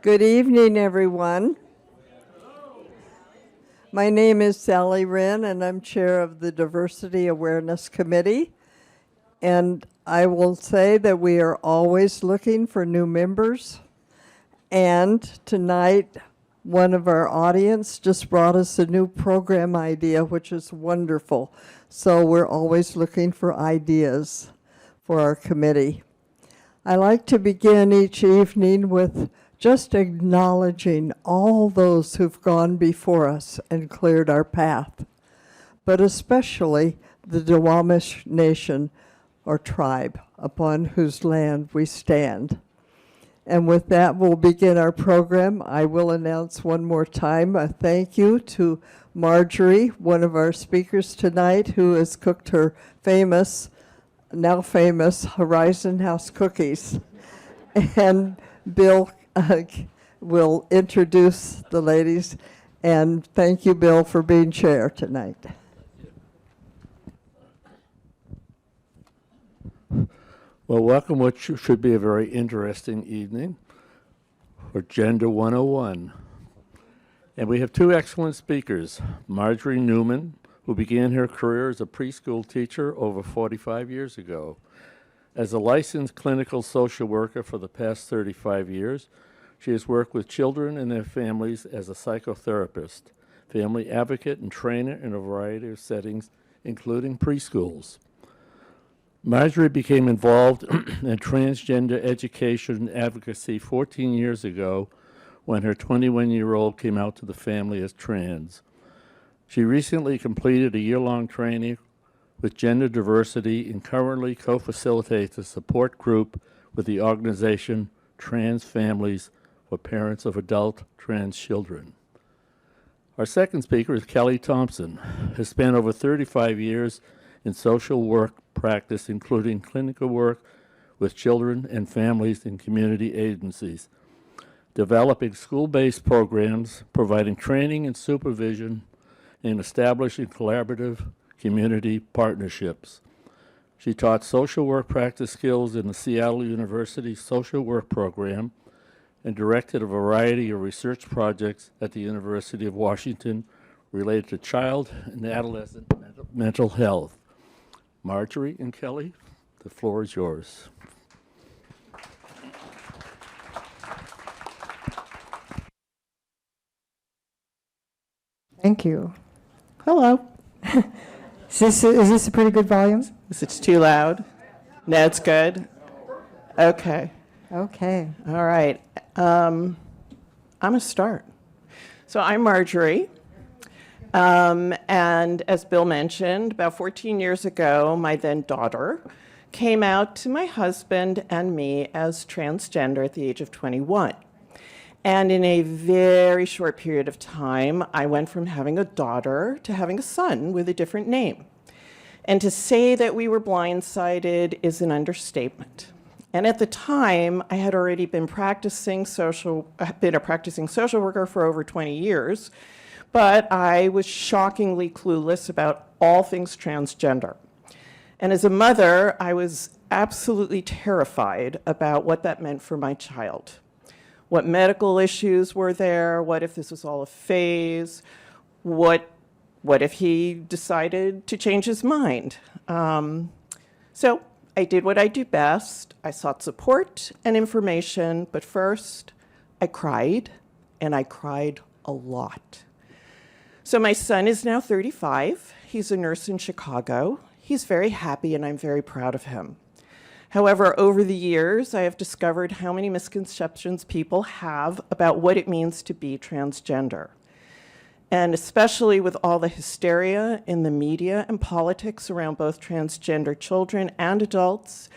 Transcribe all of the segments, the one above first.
Good evening, everyone. My name is Sally Wren, and I'm chair of the Diversity Awareness Committee. And I will say that we are always looking for new members. And tonight, one of our audience just brought us a new program idea, which is wonderful. So we're always looking for ideas for our committee. I like to begin each evening with just acknowledging all those who've gone before us and cleared our path, but especially the Duwamish Nation or tribe upon whose land we stand. And with that, we'll begin our program. I will announce one more time a thank you to Marjorie, one of our speakers tonight, who has cooked her now famous Horizon House cookies. And Bill will introduce the ladies. And thank you, Bill, for being chair tonight. Well, welcome what should be a very interesting evening for Gender 101. And we have two excellent speakers, Marjorie Newman, who began her career as a preschool teacher over 45 years ago. As a licensed clinical social worker for the past 35 years, she has worked with children and their families as a psychotherapist, family advocate, and trainer in a variety of settings, including preschools. Marjorie became involved in transgender education and advocacy 14 years ago when her 21-year-old came out to the family as trans. She recently completed a year-long training with gender diversity and currently co-facilitates a support group with the organization Trans Families for Parents of Adult Trans Children. Our second speaker is Kelly Thompson, who has spent over 35 years in social work practice, including clinical work with children and families in community agencies, developing school-based programs, providing training and supervision, and establishing collaborative community partnerships. She taught social work practice skills in the Seattle University Social Work Program and directed a variety of research projects at the University of Washington related to child and adolescent mental health. Marjorie and Kelly, the floor is yours. Thank you. Hello. Is this a pretty good volume? Is it too loud? No, it's good. Okay. Okay. All right. I'm going to start. So I'm Marjorie. And as Bill mentioned, about 14 years ago, my then daughter came out to my husband and me as transgender at the age of 21. And in a very short period of time, I went from having a daughter to having a son with a different name. And to say that we were blindsided is an understatement. And at the time, I had already been a practicing social worker for over 20 years, but I was shockingly clueless about all things transgender. And as a mother, I was absolutely terrified about what that meant for my child. What medical issues were there? What if this was all a phase? What if he decided to change his mind? So I did what I do best. I sought support and information, but first I cried, and I cried a lot. So my son is now 35. He's a nurse in Chicago. He's very happy, and I'm very proud of him. However, over the years, I have discovered how many misconceptions people have about what it means to be transgender. And especially with all the hysteria in the media and politics around both transgender children and adults,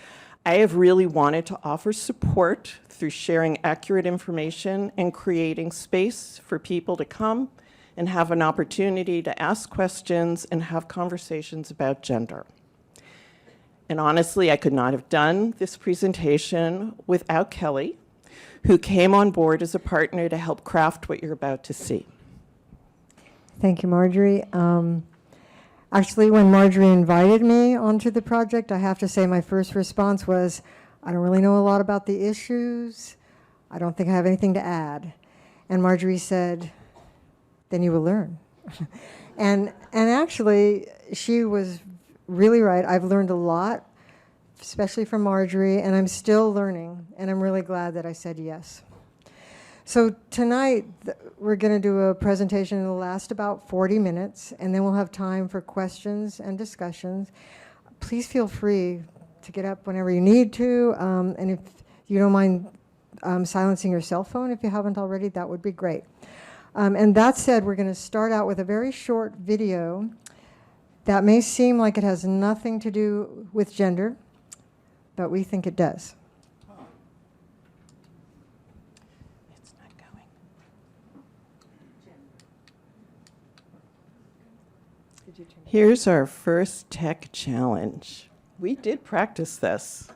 I have really wanted to offer support through sharing accurate information and creating space for people to come and have an opportunity to ask questions and have conversations about gender. And honestly, I could not have done this presentation without Kelly, who came on board as a partner to help craft what you're about to see. Thank you, Marjorie. Actually, when Marjorie invited me onto the project, I have to say my first response was, I don't really know a lot about the issues. I don't think I have anything to add. And Marjorie said, then you will learn. and actually, she was really right. I've learned a lot, especially from Marjorie, and I'm still learning, and I'm really glad that I said yes. So tonight, we're going to do a presentation that will last about 40 minutes, and then we'll have time for questions and discussions. Please feel free to get up whenever you need to, and if you don't mind silencing your cell phone if you haven't already, that would be great. And that said, we're going to start out with a very short video that may seem like it has nothing to do with gender, but we think it does. It's not going. Here's our first tech challenge. We did practice this.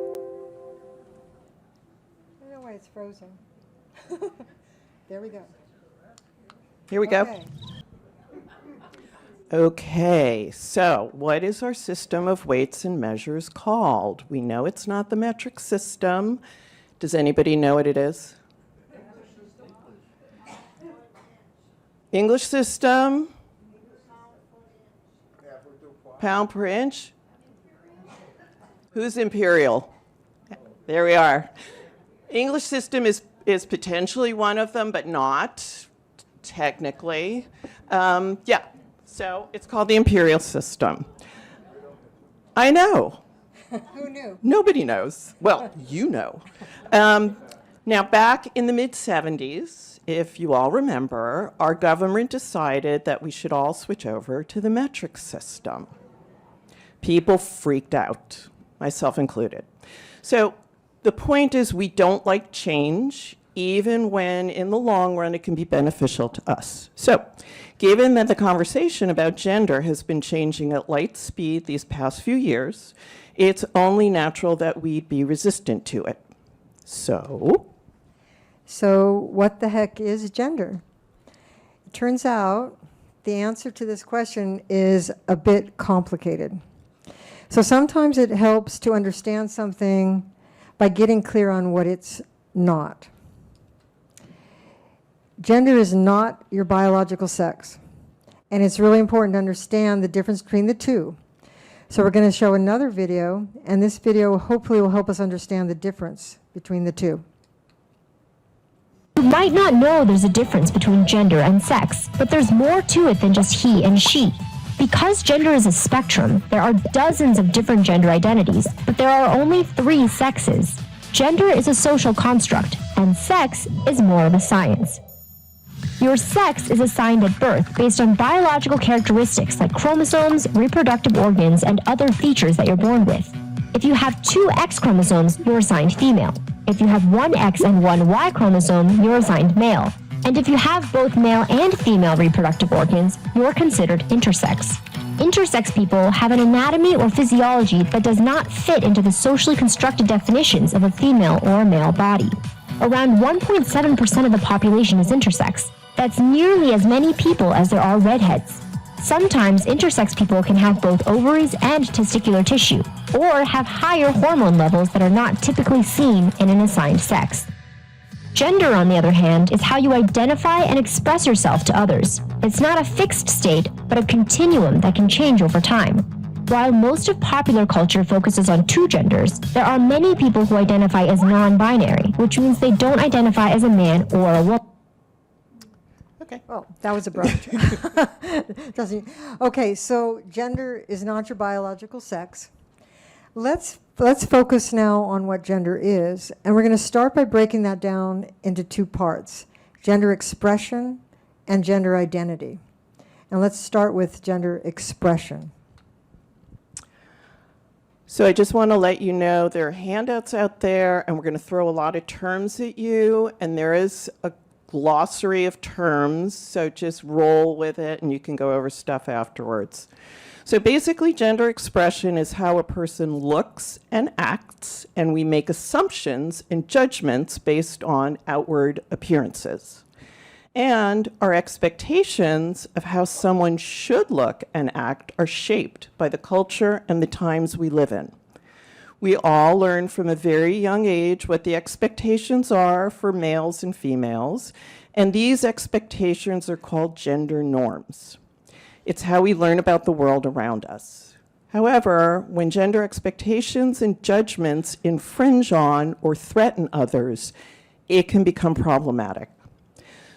I don't know why it's frozen. There we go. Here we go. Okay. Okay, so what is our system of weights and measures called? We know it's not the metric system. Does anybody know what it is? English system? Pound per inch? Who's imperial? There we are. English system is potentially one of them, but not technically. Yeah, so it's called the imperial system. I know. Who knew? Nobody knows. Well, you know. Now, back in the mid-'70s, if you all remember, our government decided that we should all switch over to the metric system. People freaked out, myself included. So the point is we don't like change, even when in the long run it can be beneficial to us. So given that the conversation about gender has been changing at light speed these past few years, it's only natural that we'd be resistant to it. So what the heck is gender? It turns out the answer to this question is a bit complicated. So sometimes it helps to understand something by getting clear on what it's not. Gender is not your biological sex, and it's really important to understand the difference between the two. So we're going to show another video, and this video hopefully will help us understand the difference between the two. You might not know there's a difference between gender and sex, but there's more to it than just he and she. Because gender is a spectrum, there are dozens of different gender identities, but there are only 3 sexes. Gender is a social construct, and sex is more of a science. Your sex is assigned at birth based on biological characteristics like chromosomes, reproductive organs, and other features that you're born with. If you have 2 X chromosomes, you're assigned female. If you have 1 X and 1 Y chromosome, you're assigned male. And if you have both male and female reproductive organs, you're considered intersex. Intersex people have an anatomy or physiology that does not fit into the socially constructed definitions of a female or a male body. Around 1.7% of the population is intersex. That's nearly as many people as there are redheads. Sometimes intersex people can have both ovaries and testicular tissue, or have higher hormone levels that are not typically seen in an assigned sex. Gender, on the other hand, is how you identify and express yourself to others. It's not a fixed state, but a continuum that can change over time. While most of popular culture focuses on 2 genders, there are many people who identify as non-binary, which means they don't identify as a man or a woman. okay. Oh, that was abrupt. Okay, so gender is not your biological sex. Let's focus now on what gender is, and we're going to start by breaking that down into 2 parts, gender expression and gender identity. And let's start with gender expression. So I just want to let you know there are handouts out there, and we're going to throw a lot of terms at you, and there is a glossary of terms, so just roll with it, and you can go over stuff afterwards. So basically, gender expression is how a person looks and acts, and we make assumptions and judgments based on outward appearances. And our expectations of how someone should look and act are shaped by the culture and the times we live in. We all learn from a very young age what the expectations are for males and females, and these expectations are called gender norms. It's how we learn about the world around us. However, when gender expectations and judgments infringe on or threaten others, it can become problematic.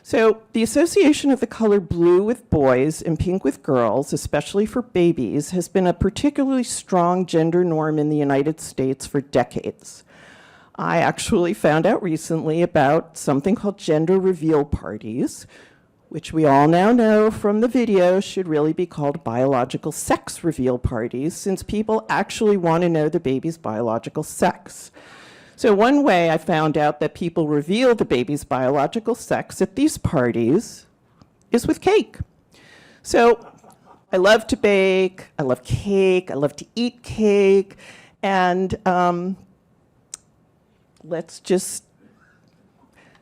So the association of the color blue with boys and pink with girls, especially for babies, has been a particularly strong gender norm in the United States for decades. I actually found out recently about something called gender reveal parties, which we all now know from the video should really be called biological sex reveal parties, since people actually want to know the baby's biological sex. So one way I found out that people reveal the baby's biological sex at these parties is with cake. So I love to bake, I love cake, I love to eat cake, and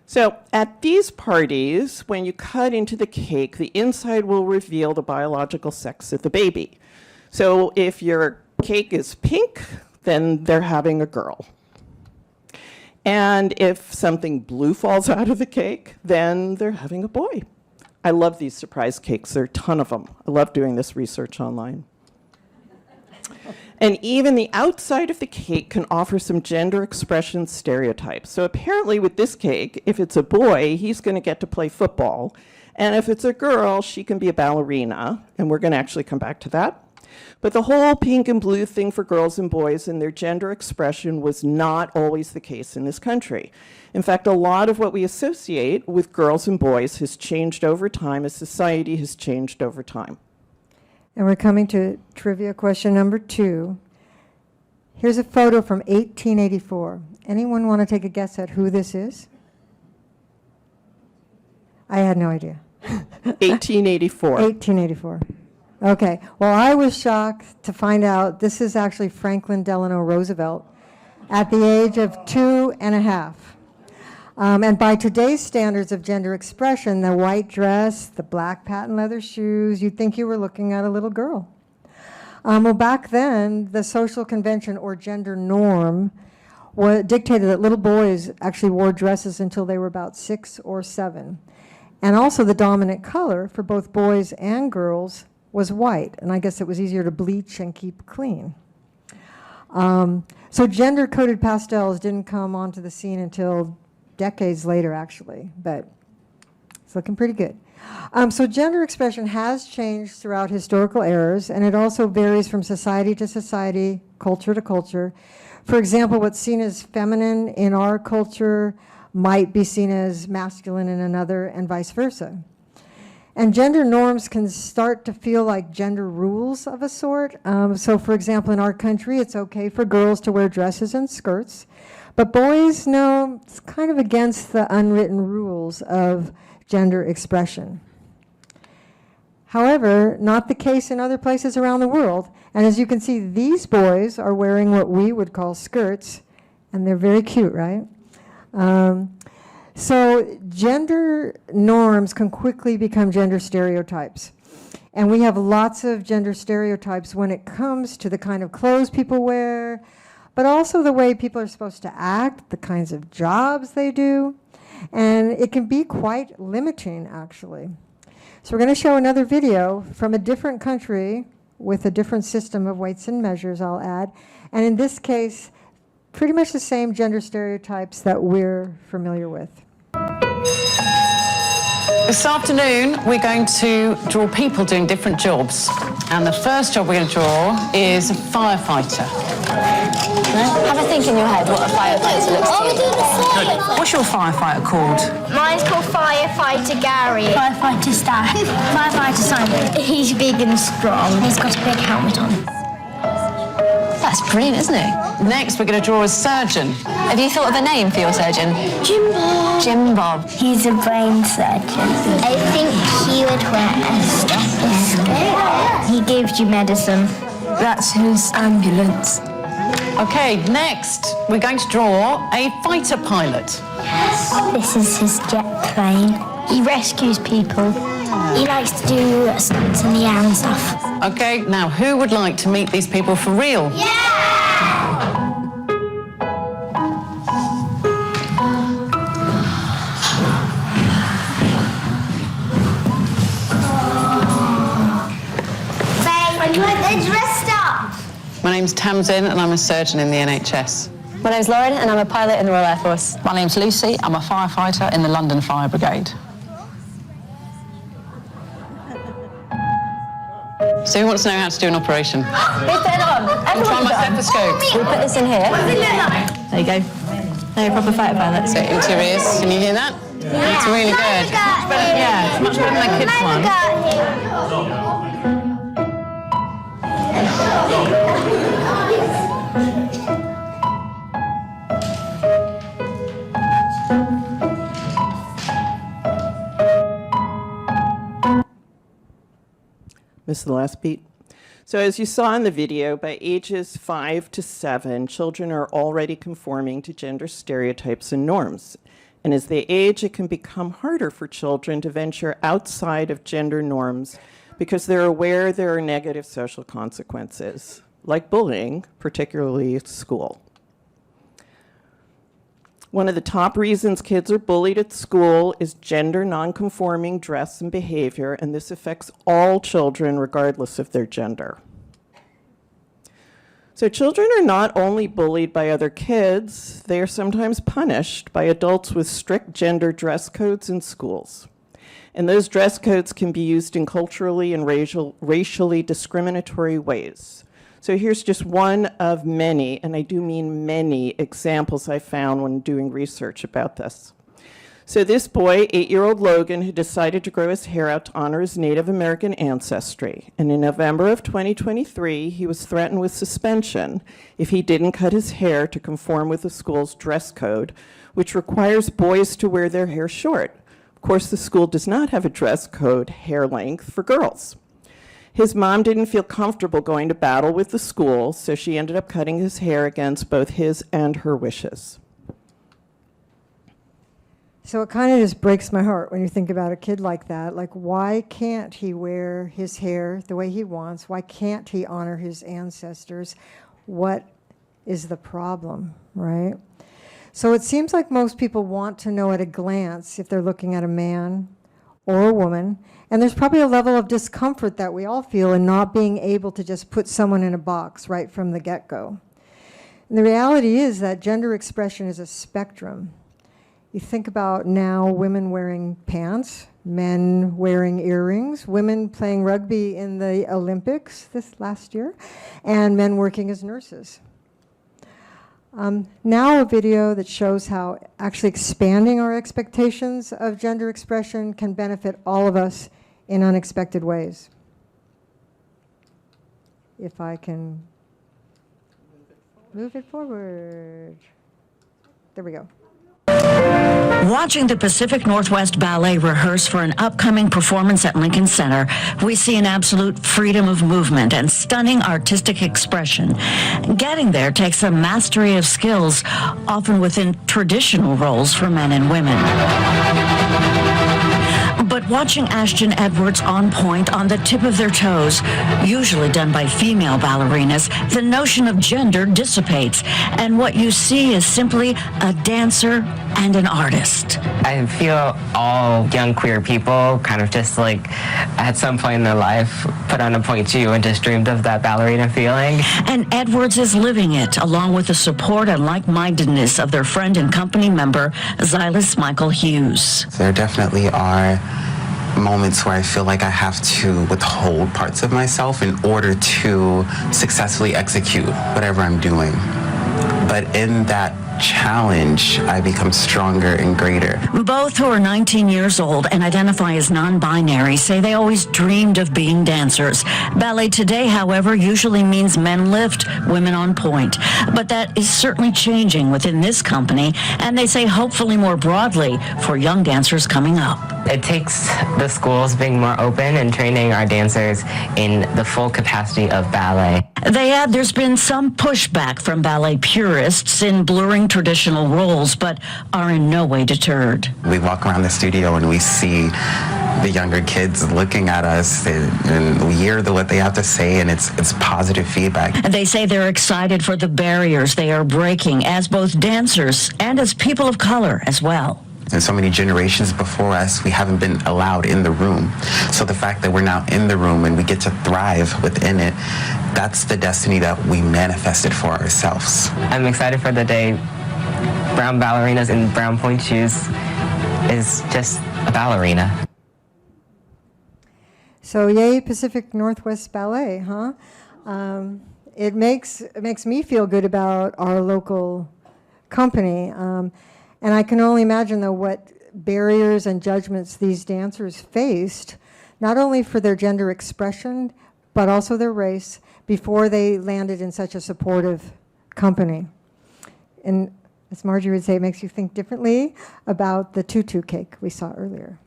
so at these parties, when you cut into the cake, the inside will reveal the biological sex of the baby. So if your cake is pink, then they're having a girl. And if something blue falls out of the cake, then they're having a boy. I love these surprise cakes. There are a ton of them. I love doing this research online. And even the outside of the cake can offer some gender expression stereotypes. So apparently with this cake, if it's a boy, he's going to get to play football. And if it's a girl, she can be a ballerina. And we're going to actually come back to that. But the whole pink and blue thing for girls and boys and their gender expression was not always the case in this country. In fact, a lot of what we associate with girls and boys has changed over time as society has changed over time. And we're coming to trivia question number 2. Here's a photo from 1884. Anyone want to take a guess at who this is? I had no idea. 1884. 1884. Okay. Well, I was shocked to find out this is actually Franklin Delano Roosevelt at the age of 2.5. And by today's standards of gender expression, the white dress, the black patent leather shoes, you'd think you were looking at a little girl. Well, back then, the social convention or gender norm dictated that little boys actually wore dresses until they were about 6 or 7. And also the dominant color for both boys and girls was white, and I guess it was easier to bleach and keep clean. So gender-coded pastels didn't come onto the scene until decades later, actually, but it's looking pretty good. So gender expression has changed throughout historical eras, and it also varies from society to society, culture to culture. For example, what's seen as feminine in our culture might be seen as masculine in another, and vice versa. And gender norms can start to feel like gender rules of a sort. So for example, in our country, it's okay for girls to wear dresses and skirts, but boys, no, it's kind of against the unwritten rules of gender expression. However, not the case in other places around the world. And as you can see, these boys are wearing what we would call skirts, and they're very cute, right? So gender norms can quickly become gender stereotypes. And we have lots of gender stereotypes when it comes to the kind of clothes people wear, but also the way people are supposed to act, the kinds of jobs they do. And it can be quite limiting, actually. So we're going to show another video from a different country with a different system of weights and measures, I'll add. And in this case, pretty much the same gender stereotypes that we're familiar with. This afternoon, we're going to draw people doing different jobs. And the first job we're going to draw is a firefighter. Have a think in your head what a firefighter looks like. What's your firefighter called? Mine's called Firefighter Gary. Firefighter Staff. Firefighter Simon. He's big and strong. He's got a big helmet on. That's brilliant, isn't it? Next, we're going to draw a surgeon. Have you thought of a name for your surgeon? Jim Bob. Jim Bob. He's a brain surgeon. I think he would wear a stethoscope. He gives you medicine. That's his ambulance. Okay, next, we're going to draw a fighter pilot. This is his jet plane. He rescues people. He likes to do stunts in the air and stuff. Okay, now who would like to meet these people for real? Yeah! My name's Tamsin, and I'm a surgeon in the NHS. My name's Lauren, and I'm a pilot in the Royal Air Force. My name's Lucy. I'm a firefighter in the London Fire Brigade. So who wants to know how to do an operation? Who's putting it on? I'll try my stethoscope. We put this in here. There you go. Now you're a proper fighter pilot. So into your ears. Can you hear that? Yeah. It's really good. Yeah, it's much better than the kids' one. Missed the last beat. So as you saw in the video, by ages 5 to 7, children are already conforming to gender stereotypes and norms. And as they age, it can become harder for children to venture outside of gender norms because they're aware there are negative social consequences, like bullying, particularly at school. One of the top reasons kids are bullied at school is gender nonconforming dress and behavior, and this affects all children regardless of their gender. So children are not only bullied by other kids, they are sometimes punished by adults with strict gender dress codes in schools. And those dress codes can be used in culturally and racially discriminatory ways. So here's just one of many, and I do mean many, examples I found when doing research about this. So this boy, 8-year-old Logan, had decided to grow his hair out to honor his Native American ancestry. And in November of 2023, he was threatened with suspension if he didn't cut his hair to conform with the school's dress code, which requires boys to wear their hair short. Of course, the school does not have a dress code hair length for girls. His mom didn't feel comfortable going to battle with the school, so she ended up cutting his hair against both his and her wishes. So it kind of just breaks my heart when you think about a kid like that. Like, why can't he wear his hair the way he wants? Why can't he honor his ancestors? What is the problem, right? So it seems like most people want to know at a glance if they're looking at a man or a woman. And there's probably a level of discomfort that we all feel in not being able to just put someone in a box right from the get-go. And the reality is that gender expression is a spectrum. You think about now women wearing pants, men wearing earrings, women playing rugby in the Olympics this last year, and men working as nurses. Now a video that shows how actually expanding our expectations of gender expression can benefit all of us in unexpected ways. If I can move it forward. There we go. Watching the Pacific Northwest Ballet rehearse for an upcoming performance at Lincoln Center, we see an absolute freedom of movement and stunning artistic expression. Getting there takes a mastery of skills, often within traditional roles for men and women. But watching Ashton Edwards on point, on the tip of their toes, usually done by female ballerinas, the notion of gender dissipates, and what you see is simply a dancer and an artist. I feel all young queer people kind of just like at some point in their life put on a point too and just dreamed of that ballerina feeling. And Edwards is living it, along with the support and like-mindedness of their friend and company member, Xylis Michael Hughes. There definitely are moments where I feel like I have to withhold parts of myself in order to successfully execute whatever I'm doing. But in that challenge, I become stronger and greater. Both, who are 19 years old and identify as non-binary, say they always dreamed of being dancers. Ballet today, however, usually means men lift, women on point. But that is certainly changing within this company, and they say hopefully more broadly for young dancers coming up. It takes the schools being more open and training our dancers in the full capacity of ballet. They add there's been some pushback from ballet purists in blurring traditional roles, but are in no way deterred. We walk around the studio and we see the younger kids looking at us, and we hear what they have to say, and it's positive feedback. They say they're excited for the barriers they are breaking as both dancers and as people of color as well. and so many generations before us, we haven't been allowed in the room. So the fact that we're now in the room and we get to thrive within it, that's the destiny that we manifested for ourselves. I'm excited for the day. Brown ballerinas and brown point shoes is just a ballerina. So yay, Pacific Northwest Ballet, huh? It makes me feel good about our local company. And I can only imagine, though, what barriers and judgments these dancers faced, not only for their gender expression, but also their race, before they landed in such a supportive company. And as Marjorie would say, it makes you think differently about the tutu cake we saw earlier.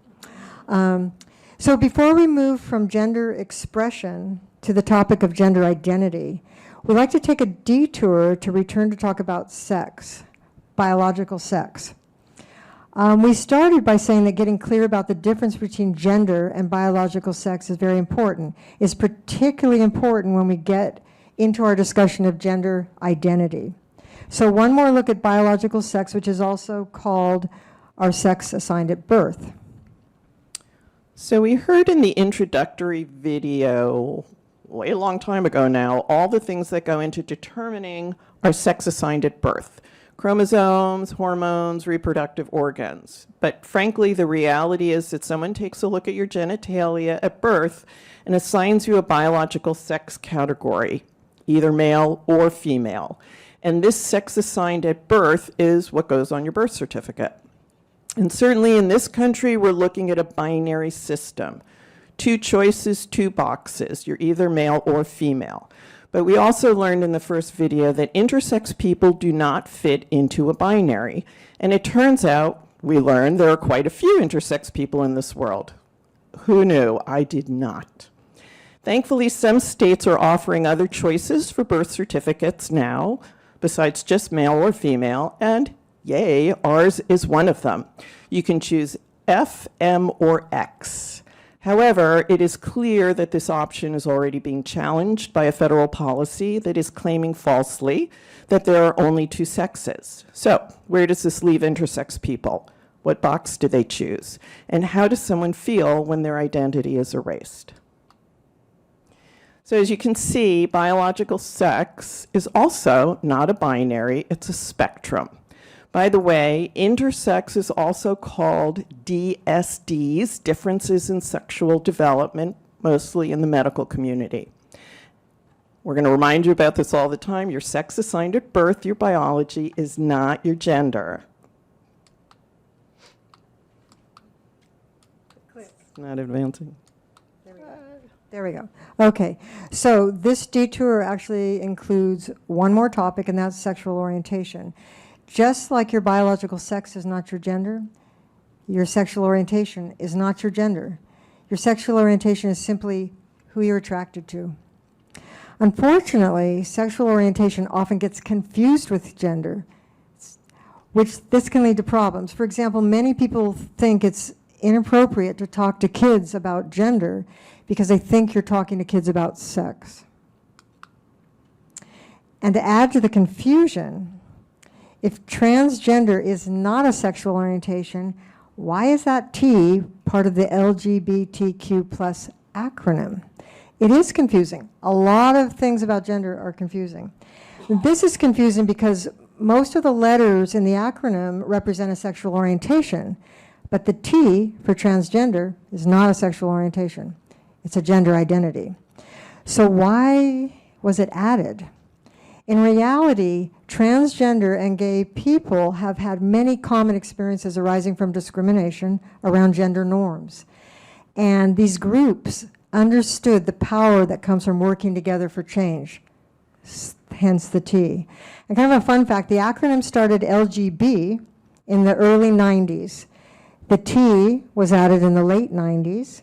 So before we move from gender expression to the topic of gender identity, we'd like to take a detour to return to talk about sex, biological sex. We started by saying that getting clear about the difference between gender and biological sex is very important. It's particularly important when we get into our discussion of gender identity. So one more look at biological sex, which is also called our sex assigned at birth. So we heard in the introductory video, way a long time ago now, all the things that go into determining our sex assigned at birth. Chromosomes, hormones, reproductive organs. But frankly, the reality is that someone takes a look at your genitalia at birth and assigns you a biological sex category, either male or female. And this sex assigned at birth is what goes on your birth certificate. And certainly in this country, we're looking at a binary system. 2 choices, 2 boxes. You're either male or female. But we also learned in the first video that intersex people do not fit into a binary. And it turns out, we learned, there are quite a few intersex people in this world. Who knew? I did not. Thankfully, some states are offering other choices for birth certificates now, besides just male or female, and yay, ours is one of them. You can choose F, M, or X. However, it is clear that this option is already being challenged by a federal policy that is claiming falsely that there are only 2 sexes. So, where does this leave intersex people? What box do they choose? And how does someone feel when their identity is erased? So as you can see, biological sex is also not a binary, it's a spectrum. By the way, intersex is also called DSDs, differences in sexual development, mostly in the medical community. We're going to remind you about this all the time. Your sex assigned at birth, your biology, is not your gender. It's not advancing. There we go. Okay, so this detour actually includes one more topic, and that's sexual orientation. Just like your biological sex is not your gender, your sexual orientation is not your gender. Your sexual orientation is simply who you're attracted to. Unfortunately, sexual orientation often gets confused with gender, which this can lead to problems. For example, many people think it's inappropriate to talk to kids about gender because they think you're talking to kids about sex. And to add to the confusion, if transgender is not a sexual orientation, why is that T part of the LGBTQ plus acronym? It is confusing. A lot of things about gender are confusing. This is confusing because most of the letters in the acronym represent a sexual orientation, but the T for transgender is not a sexual orientation. It's a gender identity. So why was it added? In reality, transgender and gay people have had many common experiences arising from discrimination around gender norms. And these groups understood the power that comes from working together for change, hence the T. And kind of a fun fact, the acronym started LGB in the early 90s. The T was added in the late 90s.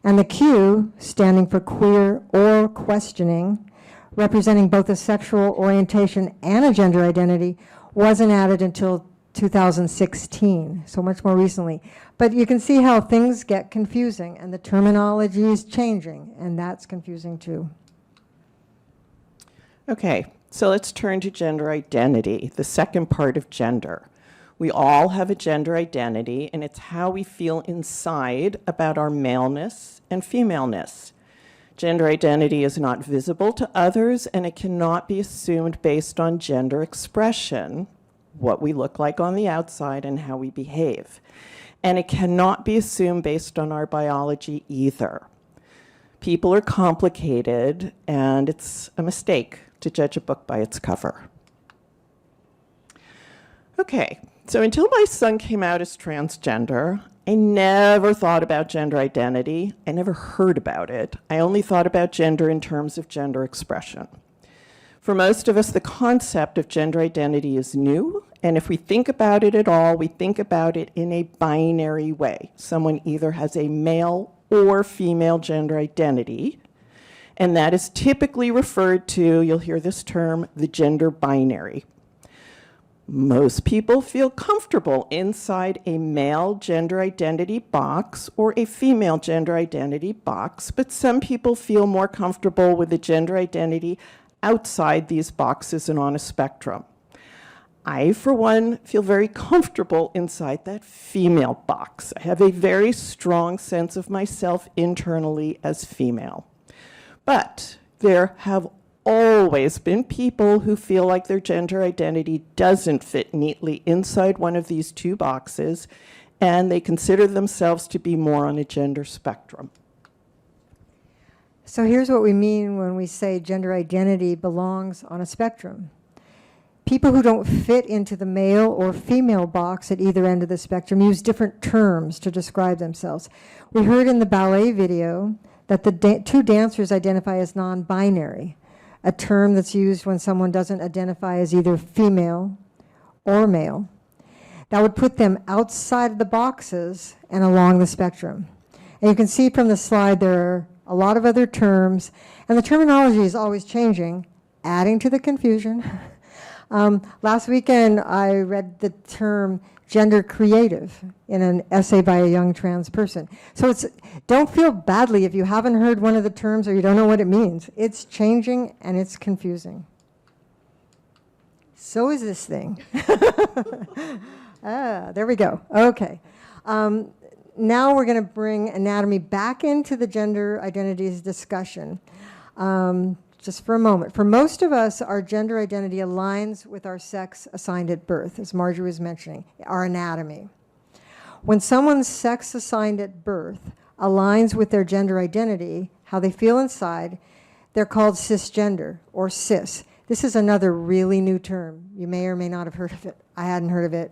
And the Q, standing for queer or questioning, representing both a sexual orientation and a gender identity, wasn't added until 2016, so much more recently. But you can see how things get confusing, and the terminology is changing, and that's confusing too. Okay, so let's turn to gender identity, the second part of gender. We all have a gender identity, and it's how we feel inside about our maleness and femaleness. Gender identity is not visible to others, and it cannot be assumed based on gender expression, what we look like on the outside and how we behave. And it cannot be assumed based on our biology either. People are complicated, and it's a mistake to judge a book by its cover. Okay, so until my son came out as transgender, I never thought about gender identity. I never heard about it. I only thought about gender in terms of gender expression. For most of us, the concept of gender identity is new, and if we think about it at all, we think about it in a binary way. Someone either has a male or female gender identity, and that is typically referred to, you'll hear this term, the gender binary. Most people feel comfortable inside a male gender identity box or a female gender identity box, but some people feel more comfortable with a gender identity outside these boxes and on a spectrum. I, for one, feel very comfortable inside that female box. I have a very strong sense of myself internally as female. But there have always been people who feel like their gender identity doesn't fit neatly inside one of these two boxes, and they consider themselves to be more on a gender spectrum. So here's what we mean when we say gender identity belongs on a spectrum. People who don't fit into the male or female box at either end of the spectrum use different terms to describe themselves. We heard in the ballet video that the two dancers identify as non-binary, a term that's used when someone doesn't identify as either female or male. That would put them outside of the boxes and along the spectrum. And you can see from the slide there are a lot of other terms, and the terminology is always changing, adding to the confusion. Last weekend, I read the term gender creative in an essay by a young trans person. So don't feel badly if you haven't heard one of the terms or you don't know what it means. It's changing and it's confusing. So is this thing. There we go. Okay. Now we're going to bring anatomy back into the gender identities discussion. Just for a moment. For most of us, our gender identity aligns with our sex assigned at birth, as Marjorie was mentioning, our anatomy. When someone's sex assigned at birth aligns with their gender identity, how they feel inside, they're called cisgender or cis. This is another really new term. You may or may not have heard of it. I hadn't heard of it.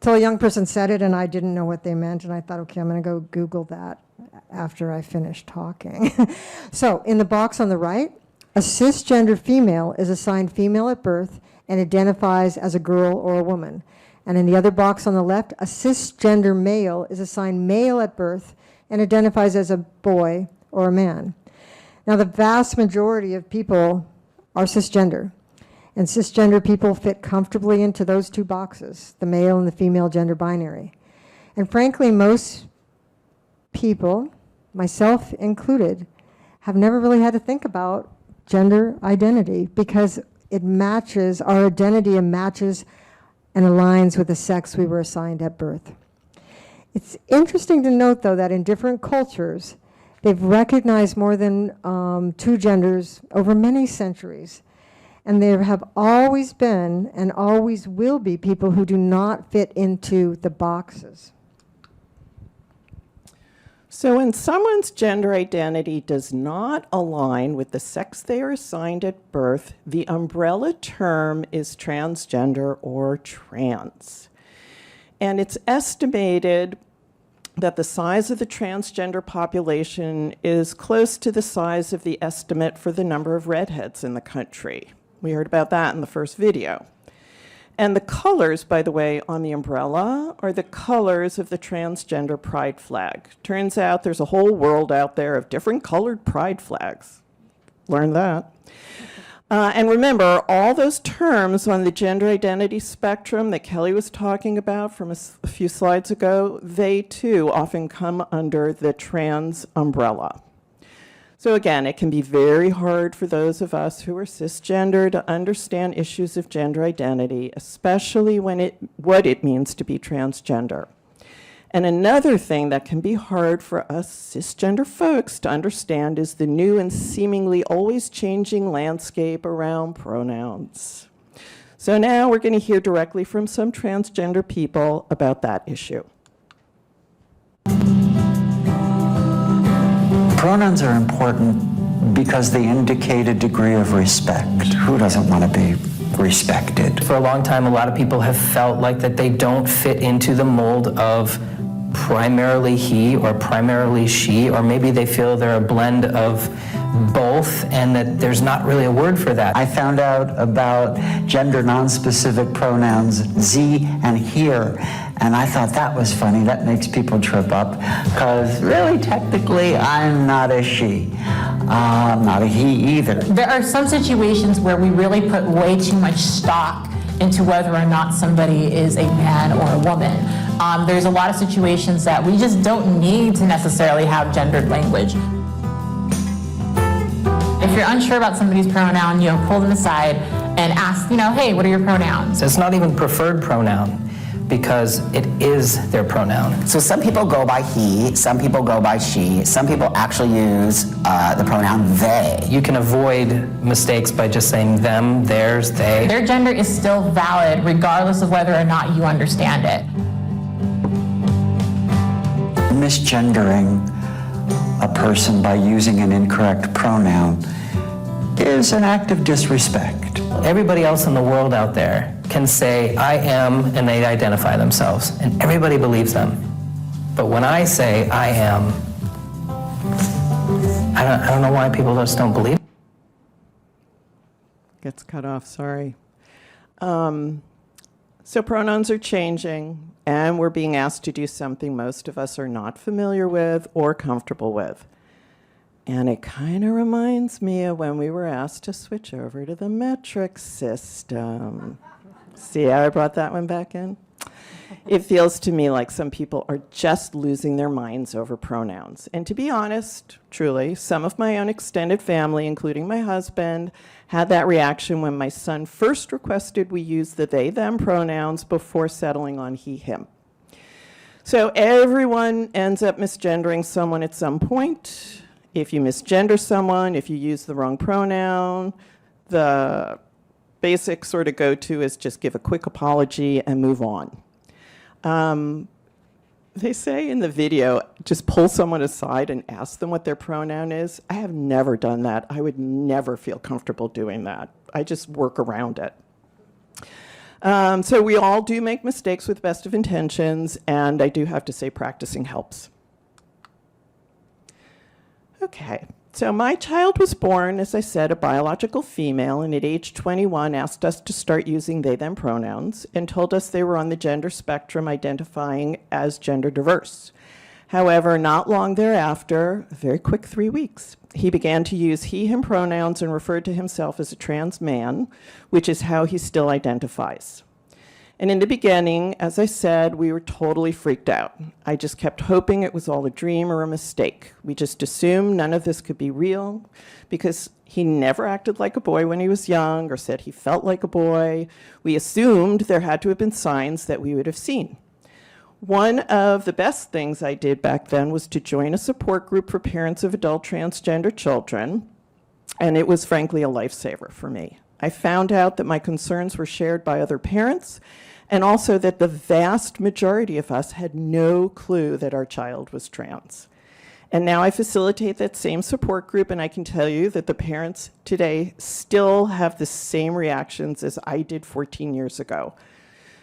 Till a young person said it and I didn't know what they meant, and I thought, okay, I'm going to go Google that after I finish talking. So in the box on the right, a cisgender female is assigned female at birth and identifies as a girl or a woman. And in the other box on the left, a cisgender male is assigned male at birth and identifies as a boy or a man. Now the vast majority of people are cisgender, and cisgender people fit comfortably into those two boxes, the male and the female gender binary. And frankly, most people, myself included, have never really had to think about gender identity because it matches, our identity matches and aligns with the sex we were assigned at birth. It's interesting to note, though, that in different cultures, they've recognized more than two genders over many centuries. And there have always been and always will be people who do not fit into the boxes. So when someone's gender identity does not align with the sex they are assigned at birth, the umbrella term is transgender or trans. And it's estimated that the size of the transgender population is close to the size of the estimate for the number of redheads in the country. We heard about that in the first video. And the colors, by the way, on the umbrella are the colors of the transgender pride flag. Turns out there's a whole world out there of different colored pride flags. Learn that. And remember, all those terms on the gender identity spectrum that Kelly was talking about from a few slides ago, they too often come under the trans umbrella. So again, it can be very hard for those of us who are cisgender to understand issues of gender identity, especially what it means to be transgender. And another thing that can be hard for us cisgender folks to understand is the new and seemingly always changing landscape around pronouns. So now we're going to hear directly from some transgender people about that issue. Pronouns are important because they indicate a degree of respect. Who doesn't want to be respected? For a long time, a lot of people have felt like that they don't fit into the mold of primarily he or primarily she, or maybe they feel they're a blend of both and that there's not really a word for that. I found out about gender non-specific pronouns ze and here, and I thought that was funny. That makes people trip up because really technically I'm not a she. I'm not a he either. There are some situations where we really put way too much stock into whether or not somebody is a man or a woman. There's a lot of situations that we just don't need to necessarily have gendered language. If you're unsure about somebody's pronoun, pull them aside and ask, hey, what are your pronouns? It's not even preferred pronoun because it is their pronoun. So some people go by he, some people go by she, some people actually use the pronoun they. You can avoid mistakes by just saying them, theirs, they. Their gender is still valid regardless of whether or not you understand it. Misgendering a person by using an incorrect pronoun is an act of disrespect. Everybody else in the world out there can say, I am, and they identify themselves, and everybody believes them. But when I say I am, I don't know why people just don't believe. Gets cut off, sorry. So pronouns are changing, and we're being asked to do something most of us are not familiar with or comfortable with. And it kind of reminds me of when we were asked to switch over to the metric system. See how I brought that one back in? It feels to me like some people are just losing their minds over pronouns. And to be honest, truly, some of my own extended family, including my husband, had that reaction when my son first requested we use the they, them pronouns before settling on he, him. So everyone ends up misgendering someone at some point. If you misgender someone, if you use the wrong pronoun, the basic sort of go-to is just give a quick apology and move on. They say in the video, just pull someone aside and ask them what their pronoun is. I have never done that. I would never feel comfortable doing that. I just work around it. So we all do make mistakes with best of intentions, and I do have to say practicing helps. Okay, so my child was born, as I said, a biological female, and at age 21 asked us to start using they, them pronouns and told us they were on the gender spectrum identifying as gender diverse. However, not long thereafter, a very quick 3 weeks, he began to use he, him pronouns and referred to himself as a trans man, which is how he still identifies. And in the beginning, as I said, we were totally freaked out. I just kept hoping it was all a dream or a mistake. We just assumed none of this could be real because he never acted like a boy when he was young or said he felt like a boy. We assumed there had to have been signs that we would have seen. One of the best things I did back then was to join a support group for parents of adult transgender children, and it was frankly a lifesaver for me. I found out that my concerns were shared by other parents, and also that the vast majority of us had no clue that our child was trans. And now I facilitate that same support group, and I can tell you that the parents today still have the same reactions as I did 14 years ago.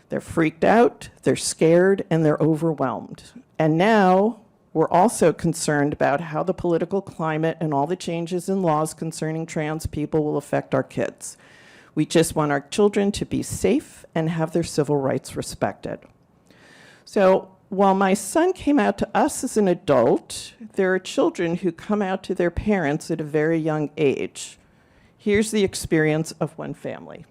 They're freaked out, they're scared, and they're overwhelmed. And now we're also concerned about how the political climate and all the changes in laws concerning trans people will affect our kids. We just want our children to be safe and have their civil rights respected. So while my son came out to us as an adult, there are children who come out to their parents at a very young age. Here's the experience of one family.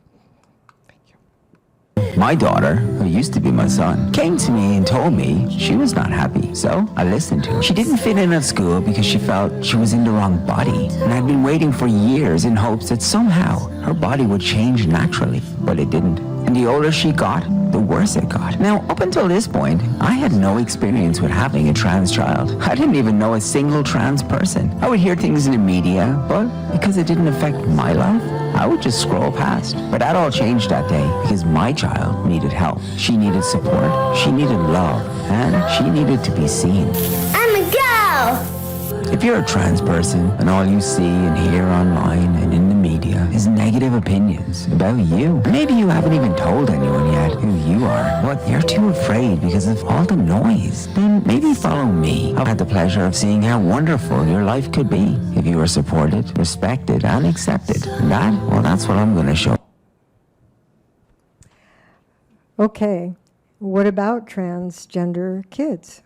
Thank you. My daughter, who used to be my son, came to me and told me she was not happy, so I listened to her. She didn't fit in at school because she felt she was in the wrong body, and I'd been waiting for years in hopes that somehow her body would change naturally, but it didn't. And the older she got, the worse it got. Now, up until this point, I had no experience with having a trans child. I didn't even know a single trans person. I would hear things in the media, but because it didn't affect my life, I would just scroll past. But that all changed that day because my child needed help. She needed support, she needed love, and she needed to be seen. I'm a girl! If you're a trans person and all you see and hear online and in the media is negative opinions about you, maybe you haven't even told anyone yet who you are, but you're too afraid because of all the noise, then maybe follow me. I've had the pleasure of seeing how wonderful your life could be if you were supported, respected, and accepted. And that's what I'm going to show. Okay, what about transgender kids?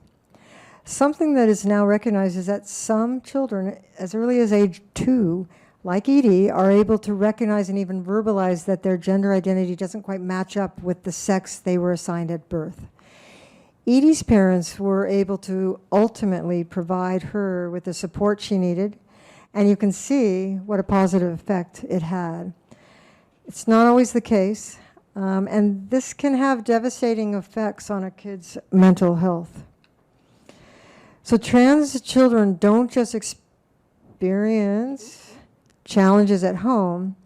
Something that is now recognized is that some children, as early as age 2, like Edie, are able to recognize and even verbalize that their gender identity doesn't quite match up with the sex they were assigned at birth. Edie's parents were able to ultimately provide her with the support she needed, and you can see what a positive effect it had. It's not always the case, and this can have devastating effects on a kid's mental health. So trans children don't just experience challenges at home.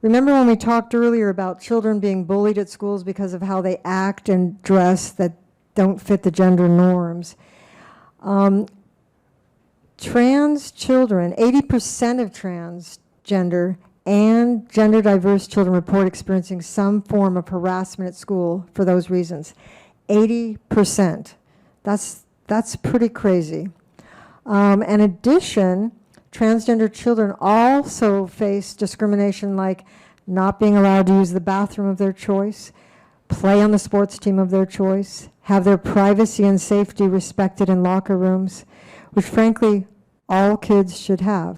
Remember when we talked earlier about children being bullied at schools because of how they act and dress that don't fit the gender norms? Trans children, 80% of transgender and gender diverse children report experiencing some form of harassment at school for those reasons. 80%. That's pretty crazy. In addition, transgender children also face discrimination like not being allowed to use the bathroom of their choice, play on the sports team of their choice, have their privacy and safety respected in locker rooms, which frankly all kids should have.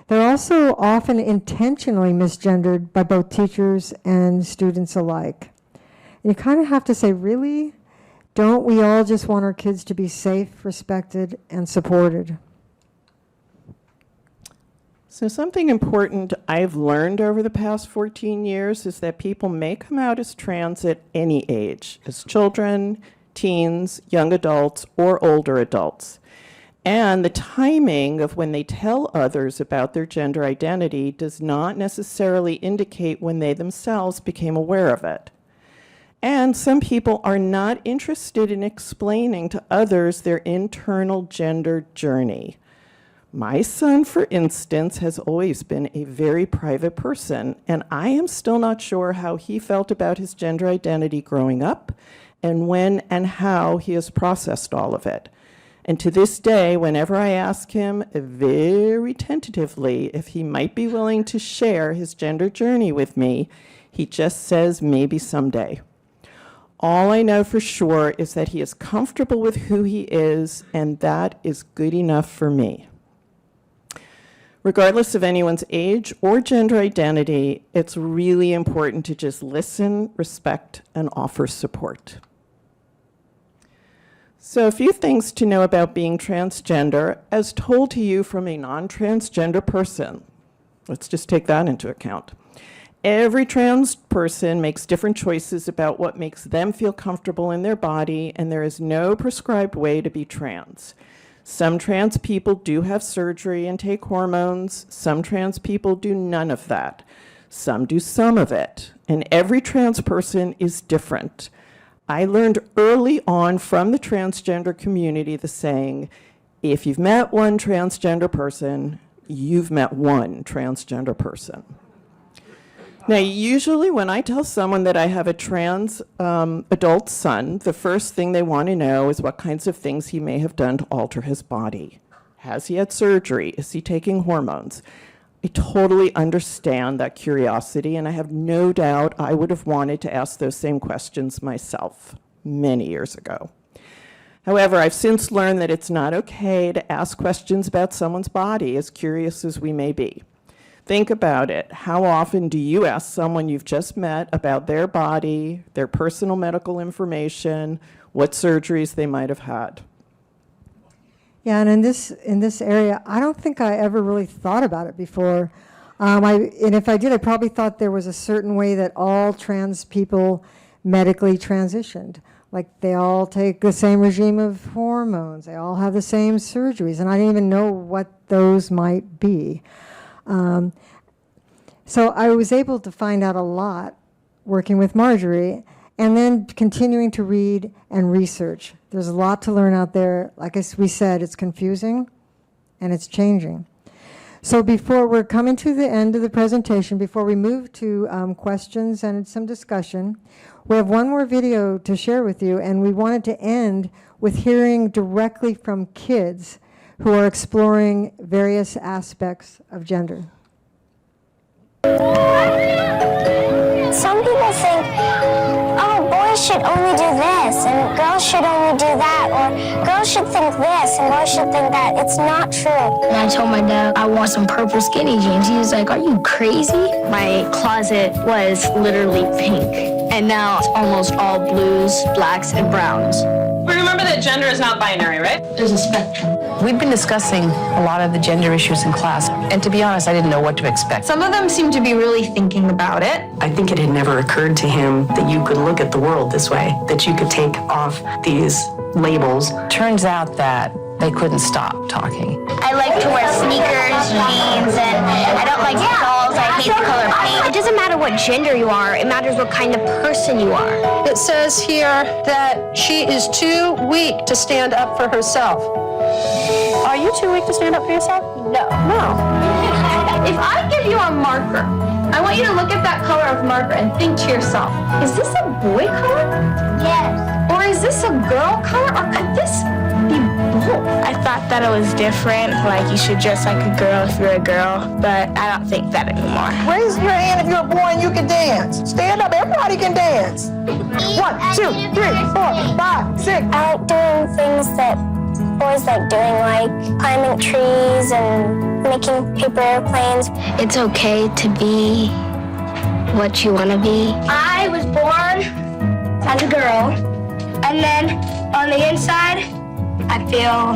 They're also often intentionally misgendered by both teachers and students alike. And you kind of have to say, really? Don't we all just want our kids to be safe, respected, and supported? So something important I've learned over the past 14 years is that people may come out as trans at any age, as children, teens, young adults, or older adults. And the timing of when they tell others about their gender identity does not necessarily indicate when they themselves became aware of it. And some people are not interested in explaining to others their internal gender journey. My son, for instance, has always been a very private person, and I am still not sure how he felt about his gender identity growing up, and when and how he has processed all of it. And to this day, whenever I ask him very tentatively if he might be willing to share his gender journey with me, he just says maybe someday. All I know for sure is that he is comfortable with who he is, and that is good enough for me. Regardless of anyone's age or gender identity, it's really important to just listen, respect, and offer support. So a few things to know about being transgender as told to you from a non-transgender person. Let's just take that into account. Every trans person makes different choices about what makes them feel comfortable in their body, and there is no prescribed way to be trans. Some trans people do have surgery and take hormones. Some trans people do none of that. Some do some of it. And every trans person is different. I learned early on from the transgender community the saying, if you've met one transgender person, you've met one transgender person. Now, usually when I tell someone that I have a trans adult son, the first thing they want to know is what kinds of things he may have done to alter his body. Has he had surgery? Is he taking hormones? I totally understand that curiosity, and I have no doubt I would have wanted to ask those same questions myself many years ago. However, I've since learned that it's not okay to ask questions about someone's body, as curious as we may be. Think about it. How often do you ask someone you've just met about their body, their personal medical information, what surgeries they might have had? Yeah, and in this area, I don't think I ever really thought about it before. And if I did, I probably thought there was a certain way that all trans people medically transitioned. Like they all take the same regime of hormones, they all have the same surgeries, and I didn't even know what those might be. So I was able to find out a lot working with Marjorie, and then continuing to read and research. There's a lot to learn out there. Like we said, it's confusing and it's changing. So before we're coming to the end of the presentation, before we move to questions and some discussion, we have one more video to share with you, and we wanted to end with hearing directly from kids who are exploring various aspects of gender. Some people think, oh, boys should only do this, and girls should only do that, or girls should think this, and boys should think that. It's not true. And I told my dad I want some purple skinny jeans. He was like, are you crazy? My closet was literally pink, and now it's almost all blues, blacks, and browns. We remember that gender is not binary, right? There's a spectrum. We've been discussing a lot of the gender issues in class, and to be honest, I didn't know what to expect. Some of them seem to be really thinking about it. I think it had never occurred to him that you could look at the world this way, that you could take off these labels. Turns out that they couldn't stop talking. I like to wear sneakers, jeans, and I don't like dolls. I hate the color pink. It doesn't matter what gender you are. It matters what kind of person you are. It says here that she is too weak to stand up for herself. Are you too weak to stand up for yourself? No. If I give you a marker, I want you to look at that color of marker and think to yourself, is this a boy color? Yes. Or is this a girl color? Or could this be both? I thought that it was different, like you should dress like a girl if you're a girl, but I don't think that anymore. Raise your hand if you're a boy and you can dance. Stand up, everybody can dance. 1, 2, 3, 4, 5, 6. I like doing things that boys like doing, like climbing trees and making paper airplanes. It's okay to be what you want to be. I was born as a girl, and then on the inside, I feel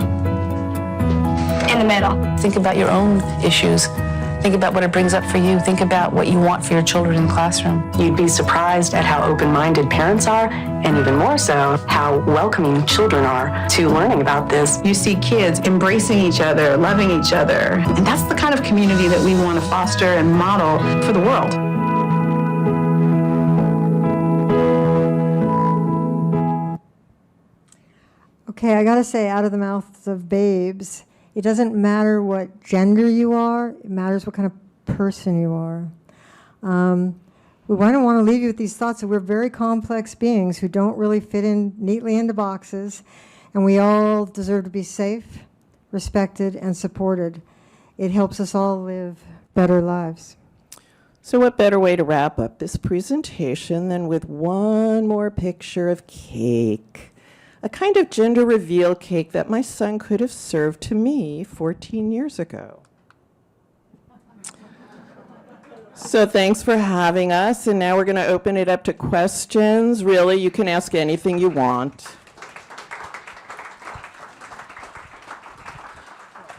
in the middle. Think about your own issues. Think about what it brings up for you. Think about what you want for your children in the classroom. You'd be surprised at how open-minded parents are, and even more so, how welcoming children are to learning about this. You see kids embracing each other, loving each other. And that's the kind of community that we want to foster and model for the world. Okay, I gotta say, out of the mouths of babes, it doesn't matter what gender you are, it matters what kind of person you are. We don't want to leave you with these thoughts that we're very complex beings who don't really fit in neatly into boxes, and we all deserve to be safe, respected, and supported. It helps us all live better lives. So what better way to wrap up this presentation than with one more picture of cake? A kind of gender reveal cake that my son could have served to me 14 years ago. So thanks for having us, and now we're going to open it up to questions. Really, you can ask anything you want.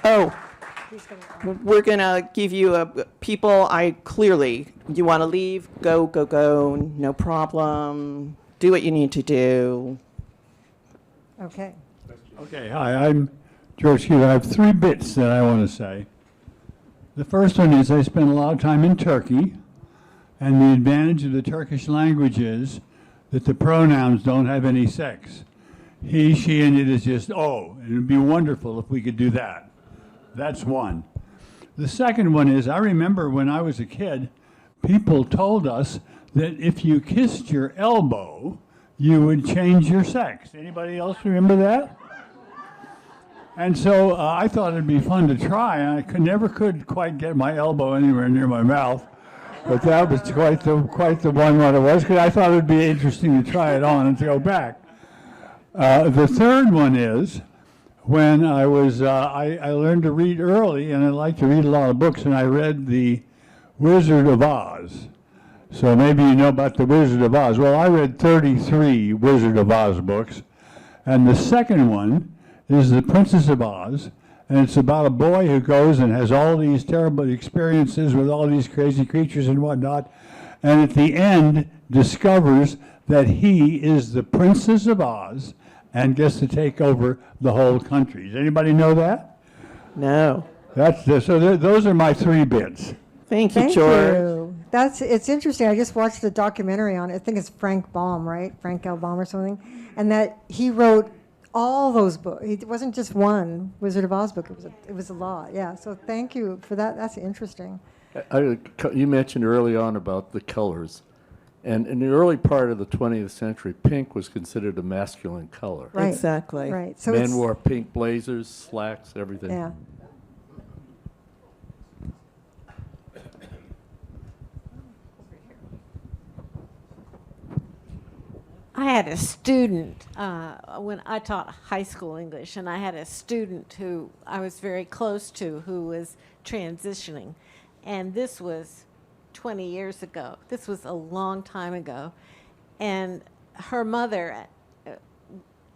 Oh, we're going to give you people, you want to leave, go, no problem. Do what you need to do. Okay. Okay, hi, I'm George Hughes. I have 3 bits that I want to say. The first one is I spent a lot of time in Turkey, and the advantage of the Turkish language is that the pronouns don't have any sex. He, she, and it is just oh, and it would be wonderful if we could do that. That's one. The second one is I remember when I was a kid, people told us that if you kissed your elbow, you would change your sex. Anybody else remember that? And so I thought it'd be fun to try. I never could quite get my elbow anywhere near my mouth, but that was quite the one what it was, because I thought it'd be interesting to try it on and to go back. The third one is when I was, I learned to read early, and I like to read a lot of books, and I read the Wizard of Oz. So maybe you know about the Wizard of Oz. Well, I read 33 Wizard of Oz books, and the second one is The Princess of Oz, and it's about a boy who goes and has all these terrible experiences with all these crazy creatures and whatnot, and at the end discovers that he is the Princess of Oz and gets to take over the whole country. Does anybody know that? No. Those are my 3 bits. Thank you, Thank George. you. It's interesting. I just watched a documentary on it. I think it's Frank Baum, right? Frank L. Baum or something. And that he wrote all those books. It wasn't just one Wizard of Oz book. It was a lot. Yeah. So thank you for that. That's interesting. You mentioned early on about the colors. And in the early part of the 20th century, pink was considered a masculine color. Right. Exactly. Right. So Men wore pink blazers, slacks, everything. Yeah. I had a student when I taught high school English, and I had a student who I was very close to who was transitioning. And this was 20 years ago. This was a long time ago. And her mother,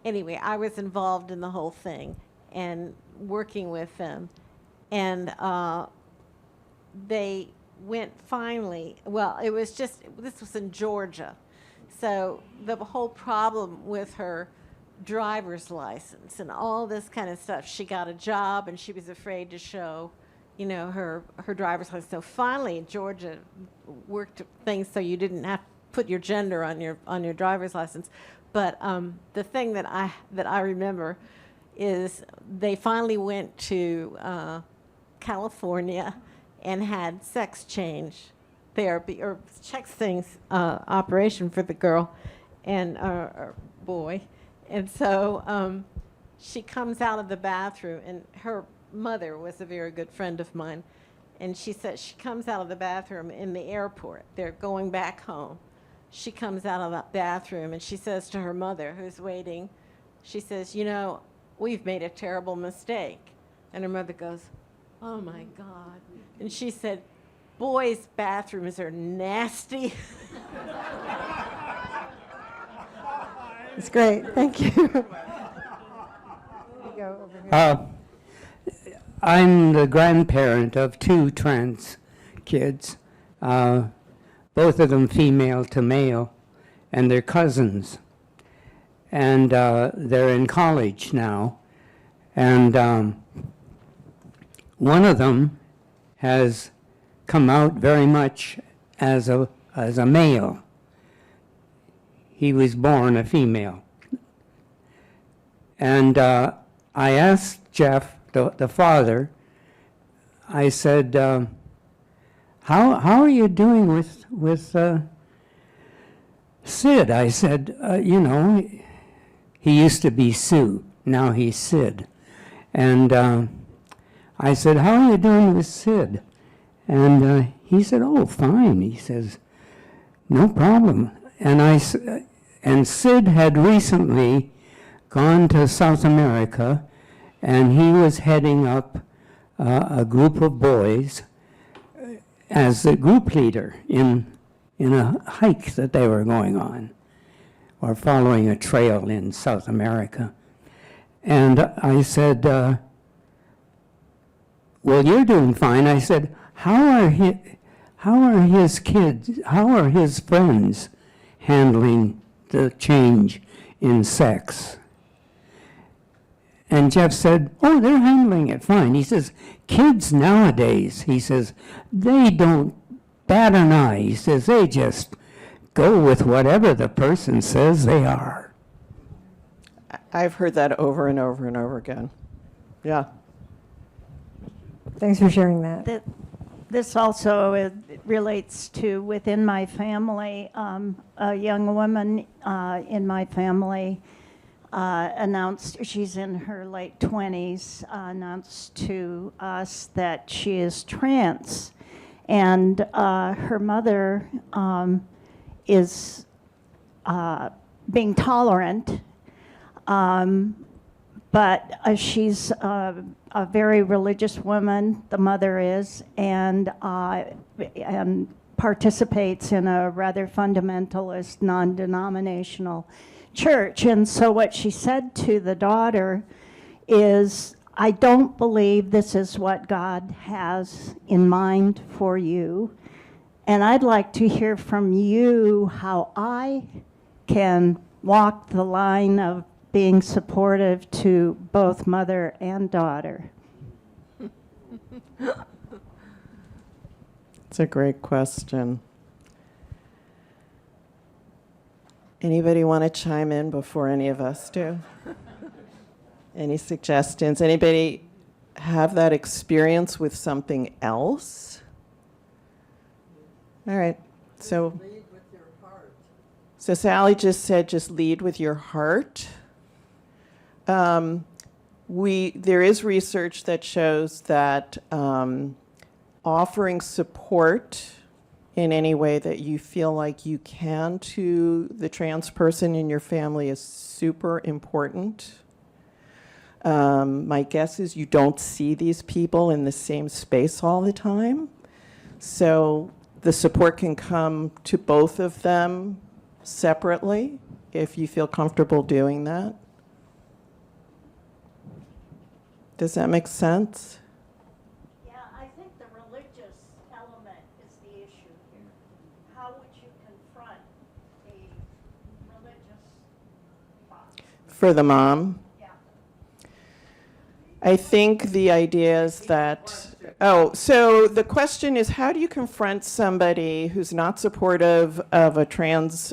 anyway, I was involved in the whole thing and working with them. And they went finally, well, it was just, this was in Georgia. So the whole problem with her driver's license and all this kind of stuff, she got a job and she was afraid to show, you know, her driver's license. So finally, Georgia worked things so you didn't have to put your gender on your driver's license. But the thing that I remember is they finally went to California and had sex change therapy or sex things operation for the girl and or boy. And so she comes out of the bathroom, and her mother was a very good friend of mine, and she said she comes out of the bathroom in the airport. They're going back home. She comes out of that bathroom and she says to her mother, who's waiting, she says, you know, we've made a terrible mistake. And her mother goes, oh my God. And she said, boys' bathrooms are nasty. It's great. Thank you. Go over here. I'm the grandparent of 2 trans kids, both of them female to male, and they're cousins. And they're in college now. And one of them has come out very much as a male. He was born a female. And I asked Jeff, the father, I said, how are you doing with Sid? I said, you know, he used to be Sue, now he's Sid. And I said, how are you doing with Sid? And he said, oh, fine. He says, no problem. And Sid had recently gone to South America, and he was heading up a group of boys as the group leader in a hike that they were going on, or following a trail in South America. And I said, well, you're doing fine. I said, how are his kids, how are his friends handling the change in sex? And Jeff said, oh, they're handling it fine. He says, kids nowadays, he says, they don't bat an eye. He says, they just go with whatever the person says they are. I've heard that over and over and over again. Yeah. Thanks for sharing that. This also relates to within my family. A young woman in my family announced, she's in her late 20s, announced to us that she is trans. And her mother is being tolerant, but she's a very religious woman, the mother is, and participates in a rather fundamentalist, non-denominational church. And so what she said to the daughter is, I don't believe this is what God has in mind for you. And I'd like to hear from you how I can walk the line of being supportive to both mother and daughter. It's a great question. Anybody want to chime in before any of us do? Any suggestions? Anybody have that experience with something else? All right. So Sally just said, just lead with your heart. There is research that shows that offering support in any way that you feel like you can to the trans person in your family is super important. My guess is you don't see these people in the same space all the time. So the support can come to both of them separately if you feel comfortable doing that. Does that make sense? Yeah, I think the religious element is the issue here. How would you confront a religious father? For the mom? Yeah. I think the idea is that, so the question is, how do you confront somebody who's not supportive of a trans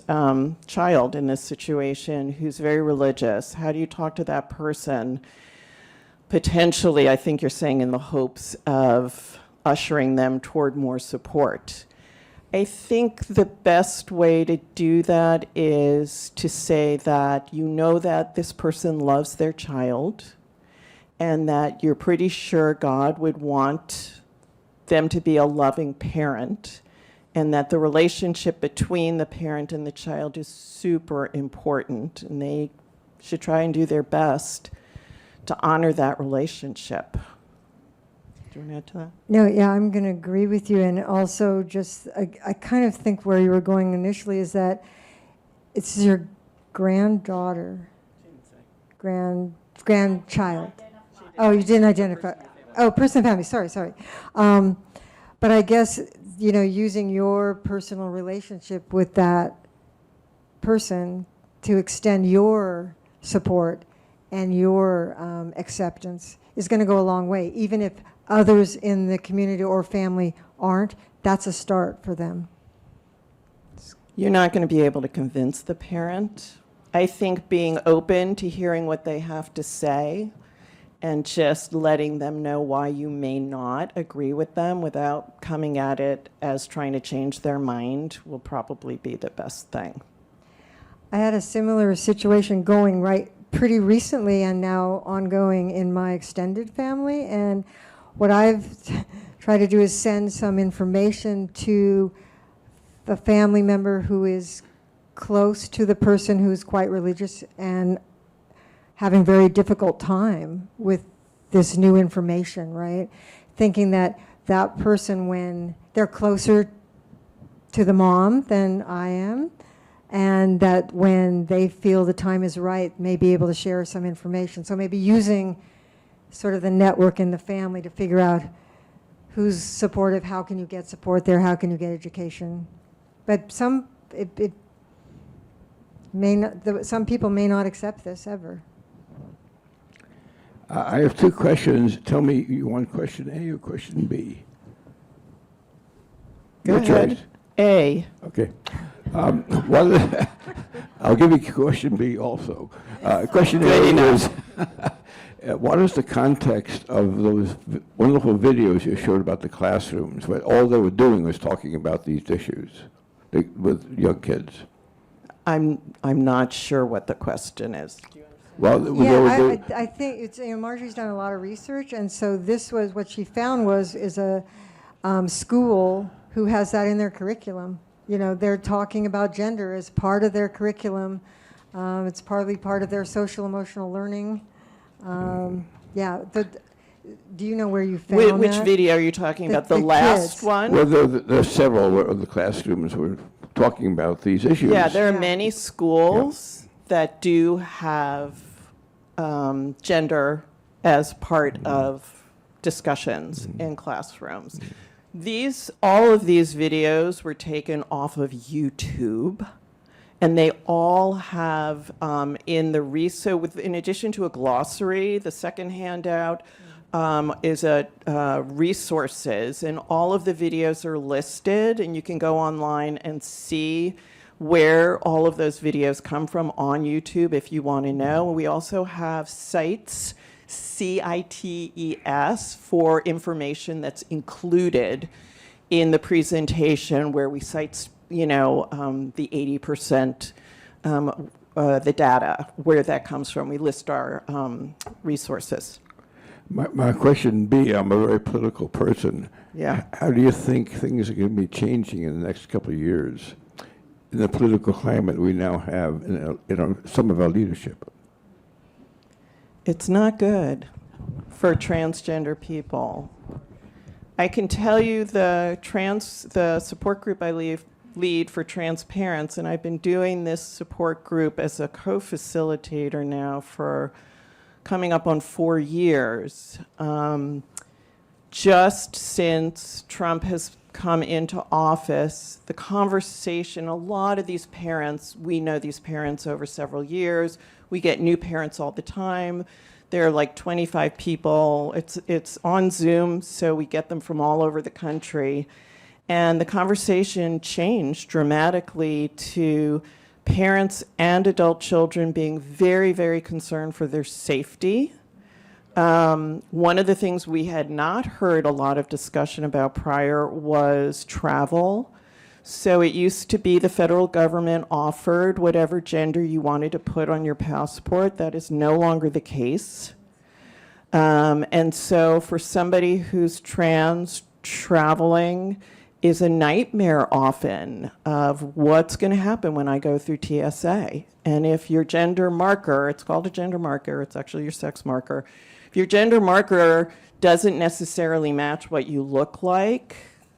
child in this situation, who's very religious? How do you talk to that person? Potentially, I think you're saying in the hopes of ushering them toward more support. I think the best way to do that is to say that you know that this person loves their child and that you're pretty sure God would want them to be a loving parent, and that the relationship between the parent and the child is super important, and they should try and do their best to honor that relationship. Do you want to add to that? No, yeah, I'm going to agree with you. And also just, I kind of think where you were going initially is that it's your granddaughter, grandchild. Oh, you didn't identify. Oh, person and family, sorry. But I guess, using your personal relationship with that person to extend your support and your acceptance is going to go a long way. Even if others in the community or family aren't, that's a start for them. You're not going to be able to convince the parent. I think being open to hearing what they have to say and just letting them know why you may not agree with them without coming at it as trying to change their mind will probably be the best thing. I had a similar situation going pretty recently and now ongoing in my extended family. And what I've tried to do is send some information to a family member who is close to the person who's quite religious and having very difficult time with this new information, right? Thinking that that person, when they're closer to the mom than I am, and that when they feel the time is right, may be able to share some information. So maybe using sort of the network in the family to figure out who's supportive, how can you get support there, how can you get education. But some people may not accept this ever. I have two questions. Tell me, you want question A or question B? Go ahead. A. Okay. I'll give you question B also. Question A is, what is the context of those wonderful videos you showed about the classrooms, where all they were doing was talking about these issues with young kids? I'm not sure what the question is. Well, I think it's, Marjorie's done a lot of research, and so this was what she found is a school who has that in their curriculum. They're talking about gender as part of their curriculum. It's partly part of their social emotional learning Yeah, do you know where you found Which that? video are you talking about? The last kids. one? Well, there are several where the classrooms were talking about these issues. Yeah, there are many schools that do have gender as part of discussions in classrooms. All of these videos were taken off of YouTube, and they all have in addition to a glossary, the second handout is resources, and all of the videos are listed, and you can go online and see where all of those videos come from on YouTube if you want to know. We also have sites, CITES, for information that's included in the presentation, where we cite, the 80%, the data, where that comes from. We list our resources. My question B, I'm a very political person. Yeah. How do you think things are going to be changing in the next couple of years in the political climate we now have in some of our leadership? It's not good for transgender people. I can tell you the support group I lead for trans parents, and I've been doing this support group as a co-facilitator now for coming up on 4 years. Just since Trump has come into office, the conversation, a lot of these parents, we know these parents over several years. We get new parents all the time. There are like 25 people. It's on Zoom, so we get them from all over the country. And the conversation changed dramatically to parents and adult children being very, very concerned for their safety. One of the things we had not heard a lot of discussion about prior was travel. So it used to be the federal government offered whatever gender you wanted to put on your passport. That is no longer the case. And so for somebody who's trans, traveling is a nightmare often of what's going to happen when I go through TSA. And if your gender marker, it's called a gender marker, it's actually your sex marker. If your gender marker doesn't necessarily match what you look like,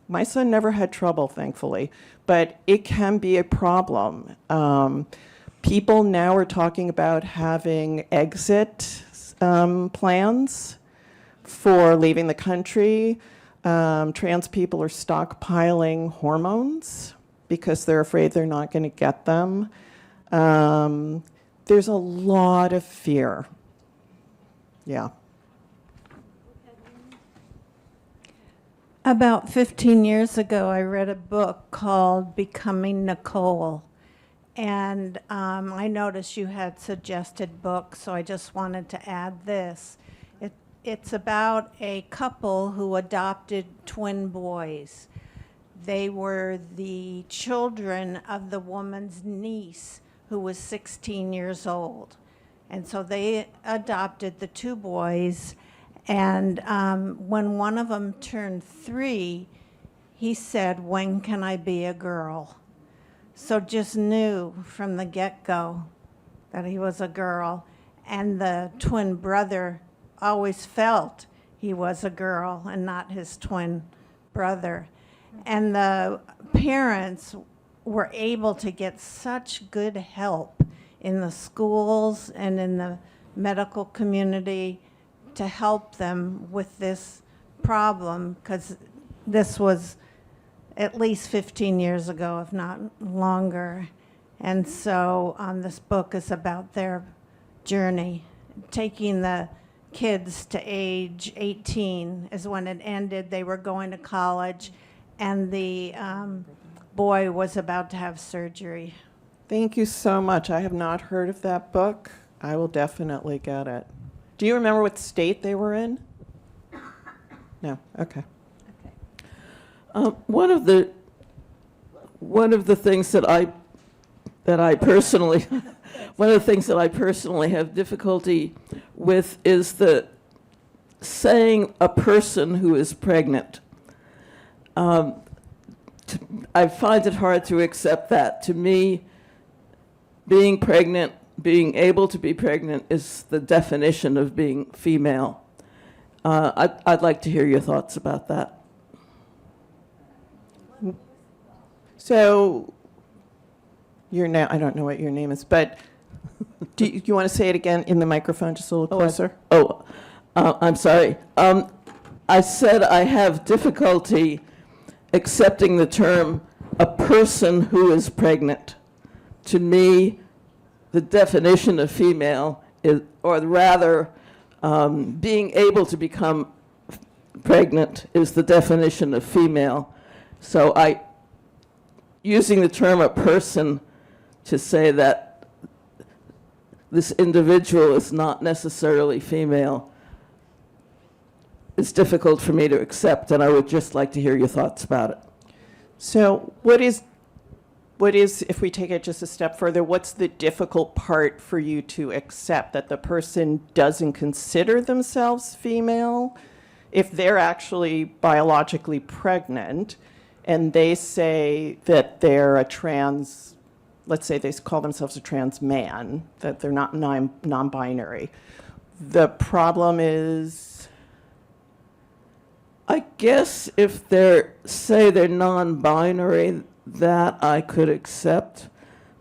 my son never had trouble, thankfully, but it can be a problem. People now are talking about having exit plans for leaving the country. Trans people are stockpiling hormones because they're afraid they're not going to get them. There's a lot of fear. Yeah. About 15 years ago, I read a book called Becoming Nicole. And I noticed you had suggested books, so I just wanted to add this. It's about a couple who adopted twin boys. They were the children of the woman's niece, who was 16 years old. And so they adopted the two boys. And when one of them turned 3, he said, "When can I be a girl?" So just knew from the get-go that he was a girl. And the twin brother always felt he was a girl and not his twin brother. And the parents were able to get such good help in the schools and in the medical community to help them with this problem, because this was at least 15 years ago, if not longer. And so this book is about their journey. Taking the kids to age 18 is when it ended. They were going to college, and the boy was about to have surgery. Thank you so much. I have not heard of that book. I will definitely get it. Do you remember what state they were in? No. Okay. One of the things that I personally have difficulty with is the saying a person who is pregnant. I find it hard to accept that. To me, being pregnant being able to be pregnant is the definition of being female. I'd like to hear your thoughts about that. So, your name, I don't know what your name is, but do you want to say it again in the microphone, just a little closer? I'm sorry. I said I have difficulty accepting the term a person who is pregnant. To me, the definition of female is, or rather, being able to become pregnant is the definition of female. So using the term a person to say that this individual is not necessarily female is difficult for me to accept, and I would just like to hear your thoughts about it. So what is, if we take it just a step further, what's the difficult part for you to accept, that the person doesn't consider themselves female? If they're actually biologically pregnant and they say that they're a trans, let's say they call themselves a trans man, that they're not non-binary, the problem is? I guess if say they're non-binary, that I could accept,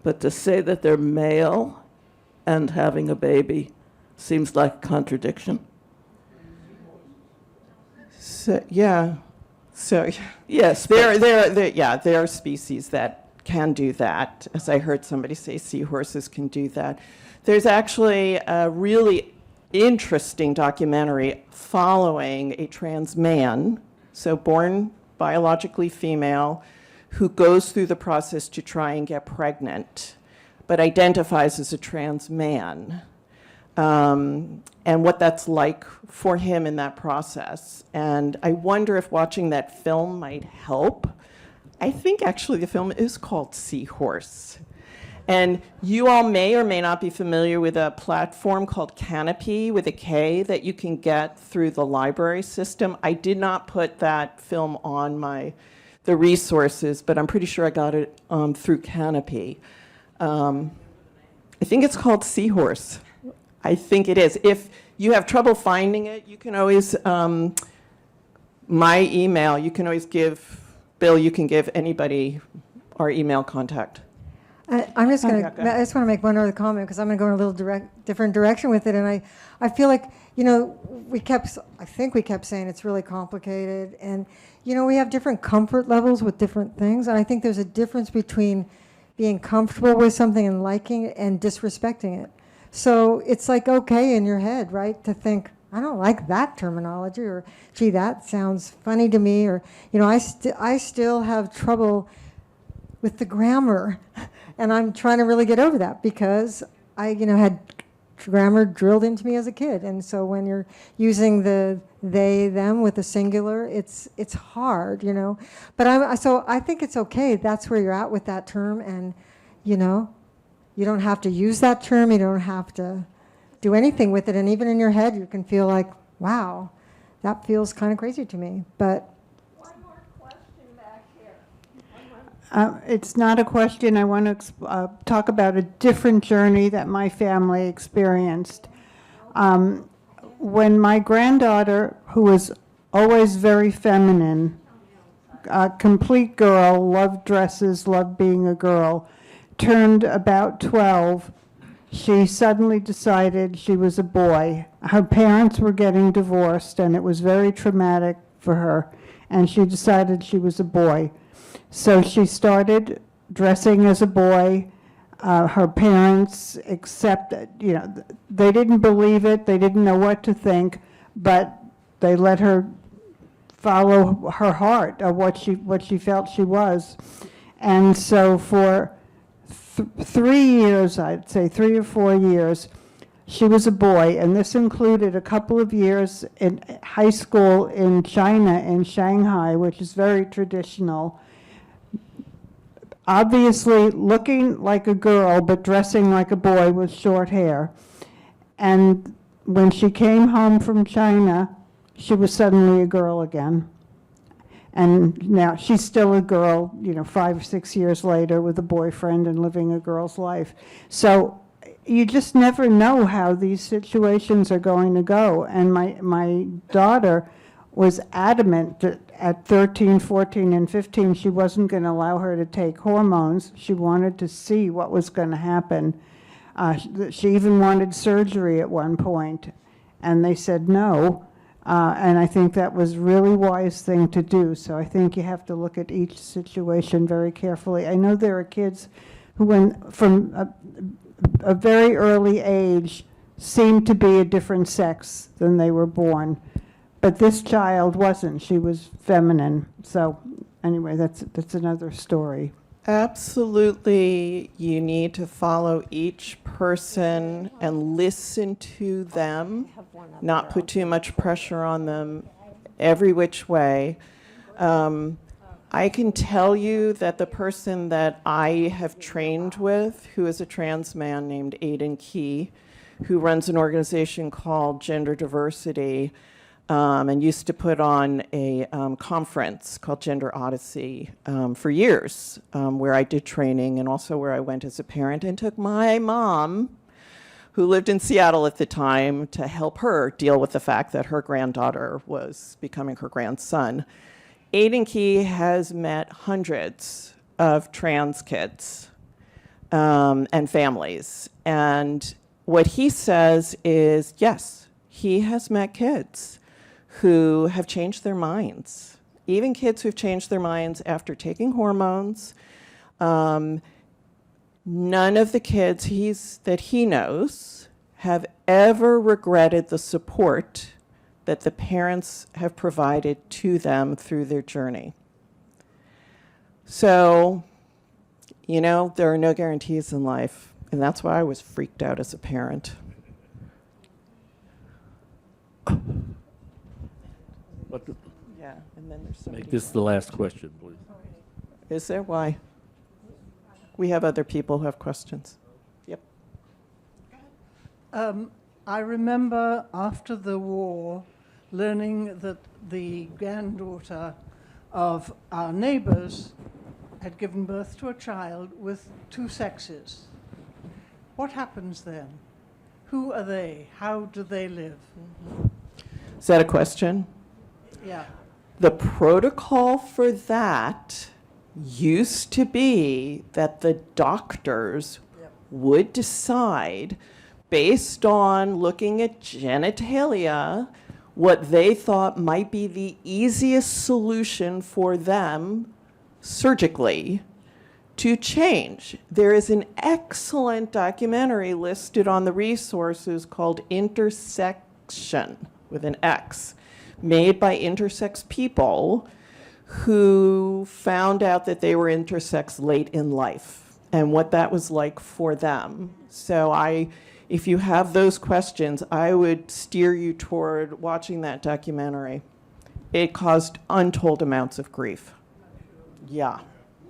but to say that they're male and having a baby seems like a contradiction. So, yeah. So, yes, there are species that can do that. As I heard somebody say, seahorses can do that. There's actually a really interesting documentary following a trans man, so born biologically female, who goes through the process to try and get pregnant, but identifies as a trans man, and what that's like for him in that process. And I wonder if watching that film might help. I think actually the film is called Seahorse. And you all may or may not be familiar with a platform called Canopy with a K that you can get through the library system. I did not put that film on the resources, but I'm pretty sure I got it through Canopy. I think it's called Seahorse. I think it is. If you have trouble finding it, you can always, my email, you can always give, Bill, you can give anybody our email contact. I just want to make one other comment, because I'm going to go in a little different direction with it. And I feel like, I think we kept saying it's really complicated. And, we have different comfort levels with different things. And I think there's a difference between being comfortable with something and liking it and disrespecting it. So it's like okay in your head, right, to think, I don't like that terminology, or gee, that sounds funny to me, or, I still have trouble with the grammar. And I'm trying to really get over that, because I, had grammar drilled into me as a kid. And so when you're using the they, them with the singular, it's hard, But I think it's okay. That's where you're at with that term. And, you don't have to use that term. You don't have to do anything with it. And even in your head, you can feel like, wow, that feels kind of crazy to me. But it's not a question. I want to talk about a different journey that my family experienced. When my granddaughter, who was always very feminine, a complete girl, loved dresses, loved being a girl, turned about 12, she suddenly decided she was a boy. Her parents were getting divorced, and it was very traumatic for her, and she decided she was a boy. So she started dressing as a boy. Her parents accepted, they didn't believe it, they didn't know what to think, but they let her follow her heart of what she felt she was. And so for 3 years, I'd say 3 or 4 years, she was a boy, and this included a couple of years in high school in China, in Shanghai, which is very traditional. Obviously looking like a girl, but dressing like a boy with short hair. And when she came home from China, she was suddenly a girl again. And now she's still a girl, 5 or 6 years later with a boyfriend and living a girl's life. So you just never know how these situations are going to go. And my daughter was adamant that at 13, 14, and 15, she wasn't going to allow her to take hormones. She wanted to see what was going to happen. She even wanted surgery at one point, and they said no. And I think that was really wise thing to do. So I think you have to look at each situation very carefully. I know there are kids who, went from a very early age, seemed to be a different sex than they were born. But this child wasn't. She was feminine. So anyway, that's another story. Absolutely, you need to follow each person and listen to them, not put too much pressure on them every which way. I can tell you that the person that I have trained with, who is a trans man named Aidan Key, who runs an organization called Gender Diversity, and used to put on a conference called Gender Odyssey for years, where I did training and also where I went as a parent and took my mom, who lived in Seattle at the time, to help her deal with the fact that her granddaughter was becoming her grandson. Aidan Key has met hundreds of trans kids and families. And what he says is, yes, he has met kids who have changed their minds, even kids who've changed their minds after taking hormones. None of the kids that he knows have ever regretted the support that the parents have provided to them through their journey. So, there are no guarantees in life, and that's why I was freaked out as a parent. Yeah, and then there's somebody. Make this the last question, please. Is there? Why? We have other people who have questions. Yep. I remember after the war learning that the granddaughter of our neighbors had given birth to a child with two sexes. What happens then? Who are they? How do they live? Is that a question? Yeah. The protocol for that used to be that the doctors would decide, based on looking at genitalia, what they thought might be the easiest solution for them surgically to change. There is an excellent documentary listed on the resources called Intersection, with an X, made by intersex people who found out that they were intersex late in life and what that was like for them. So if you have those questions, I would steer you toward watching that documentary. It caused untold amounts of grief. Yeah.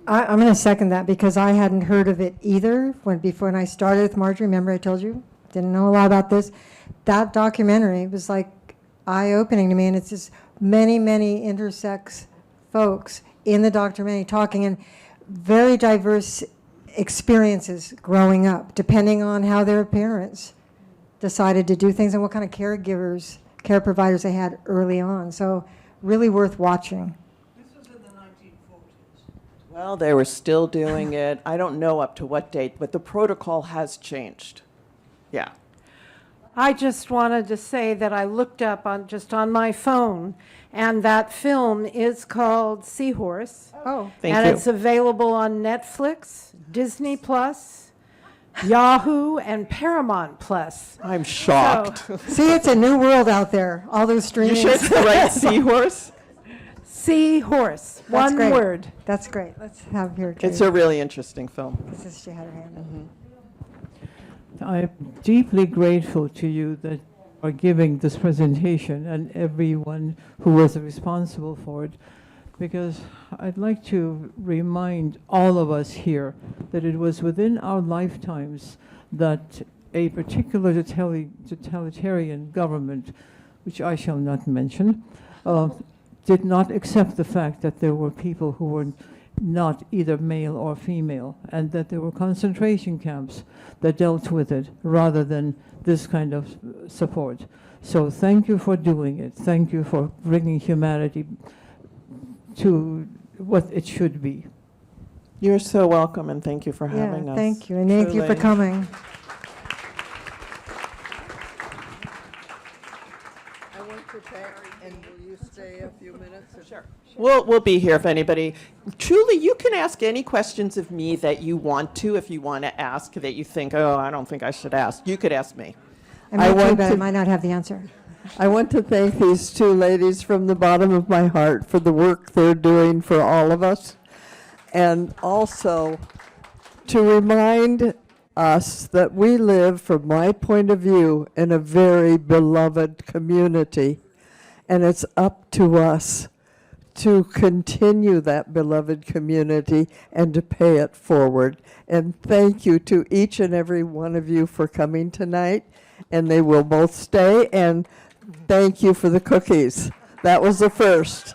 I'm going to second that because I hadn't heard of it either when I started with Marjorie. Remember I told you? Didn't know a lot about this. That documentary was like eye-opening to me, and it's just many, many intersex folks in the documentary talking, and very diverse experiences growing up, depending on how their parents decided to do things and what kind of care providers they had early on. So really worth watching. This was in the 1940s. Well, they were still doing it. I don't know up to what date, but the protocol has changed. Yeah. I just wanted to say that I looked up on my phone, and that film is called Seahorse. Oh, Thank and you. it's available on Netflix, Disney Plus, Yahoo, and Paramount Plus. I'm shocked. See, it's a new world out there. All those streaming. You sure it's the right Seahorse? Seahorse, one great. word. That's great. Let's have your. It's a really interesting film. This is, she had her hand up. I'm deeply grateful to you that are giving this presentation and everyone who was responsible for it, because I'd like to remind all of us here that it was within our lifetimes that a particular totalitarian government, which I shall not mention, did not accept the fact that there were people who were not either male or female, and that there were concentration camps that dealt with it rather than this kind of support. So thank you for doing it. Thank you for bringing humanity to what it should be. You're so welcome, and thank you for having us. Thank you, and thank you for Truly. coming. I want to thank, and will you stay a few minutes? Sure. We'll be here if anybody. Truly, you can ask any questions of me that you want to. If you want to ask that you think, oh, I don't think I should ask, you could ask me. I might too, but I might not have the answer. I want to thank these two ladies from the bottom of my heart for the work they're doing for all of us. And also to remind us that we live, from my point of view, in a very beloved community. And it's up to us to continue that beloved community and to pay it forward. And thank you to each and every one of you for coming tonight. And they will both stay. And thank you for the cookies. That was the first.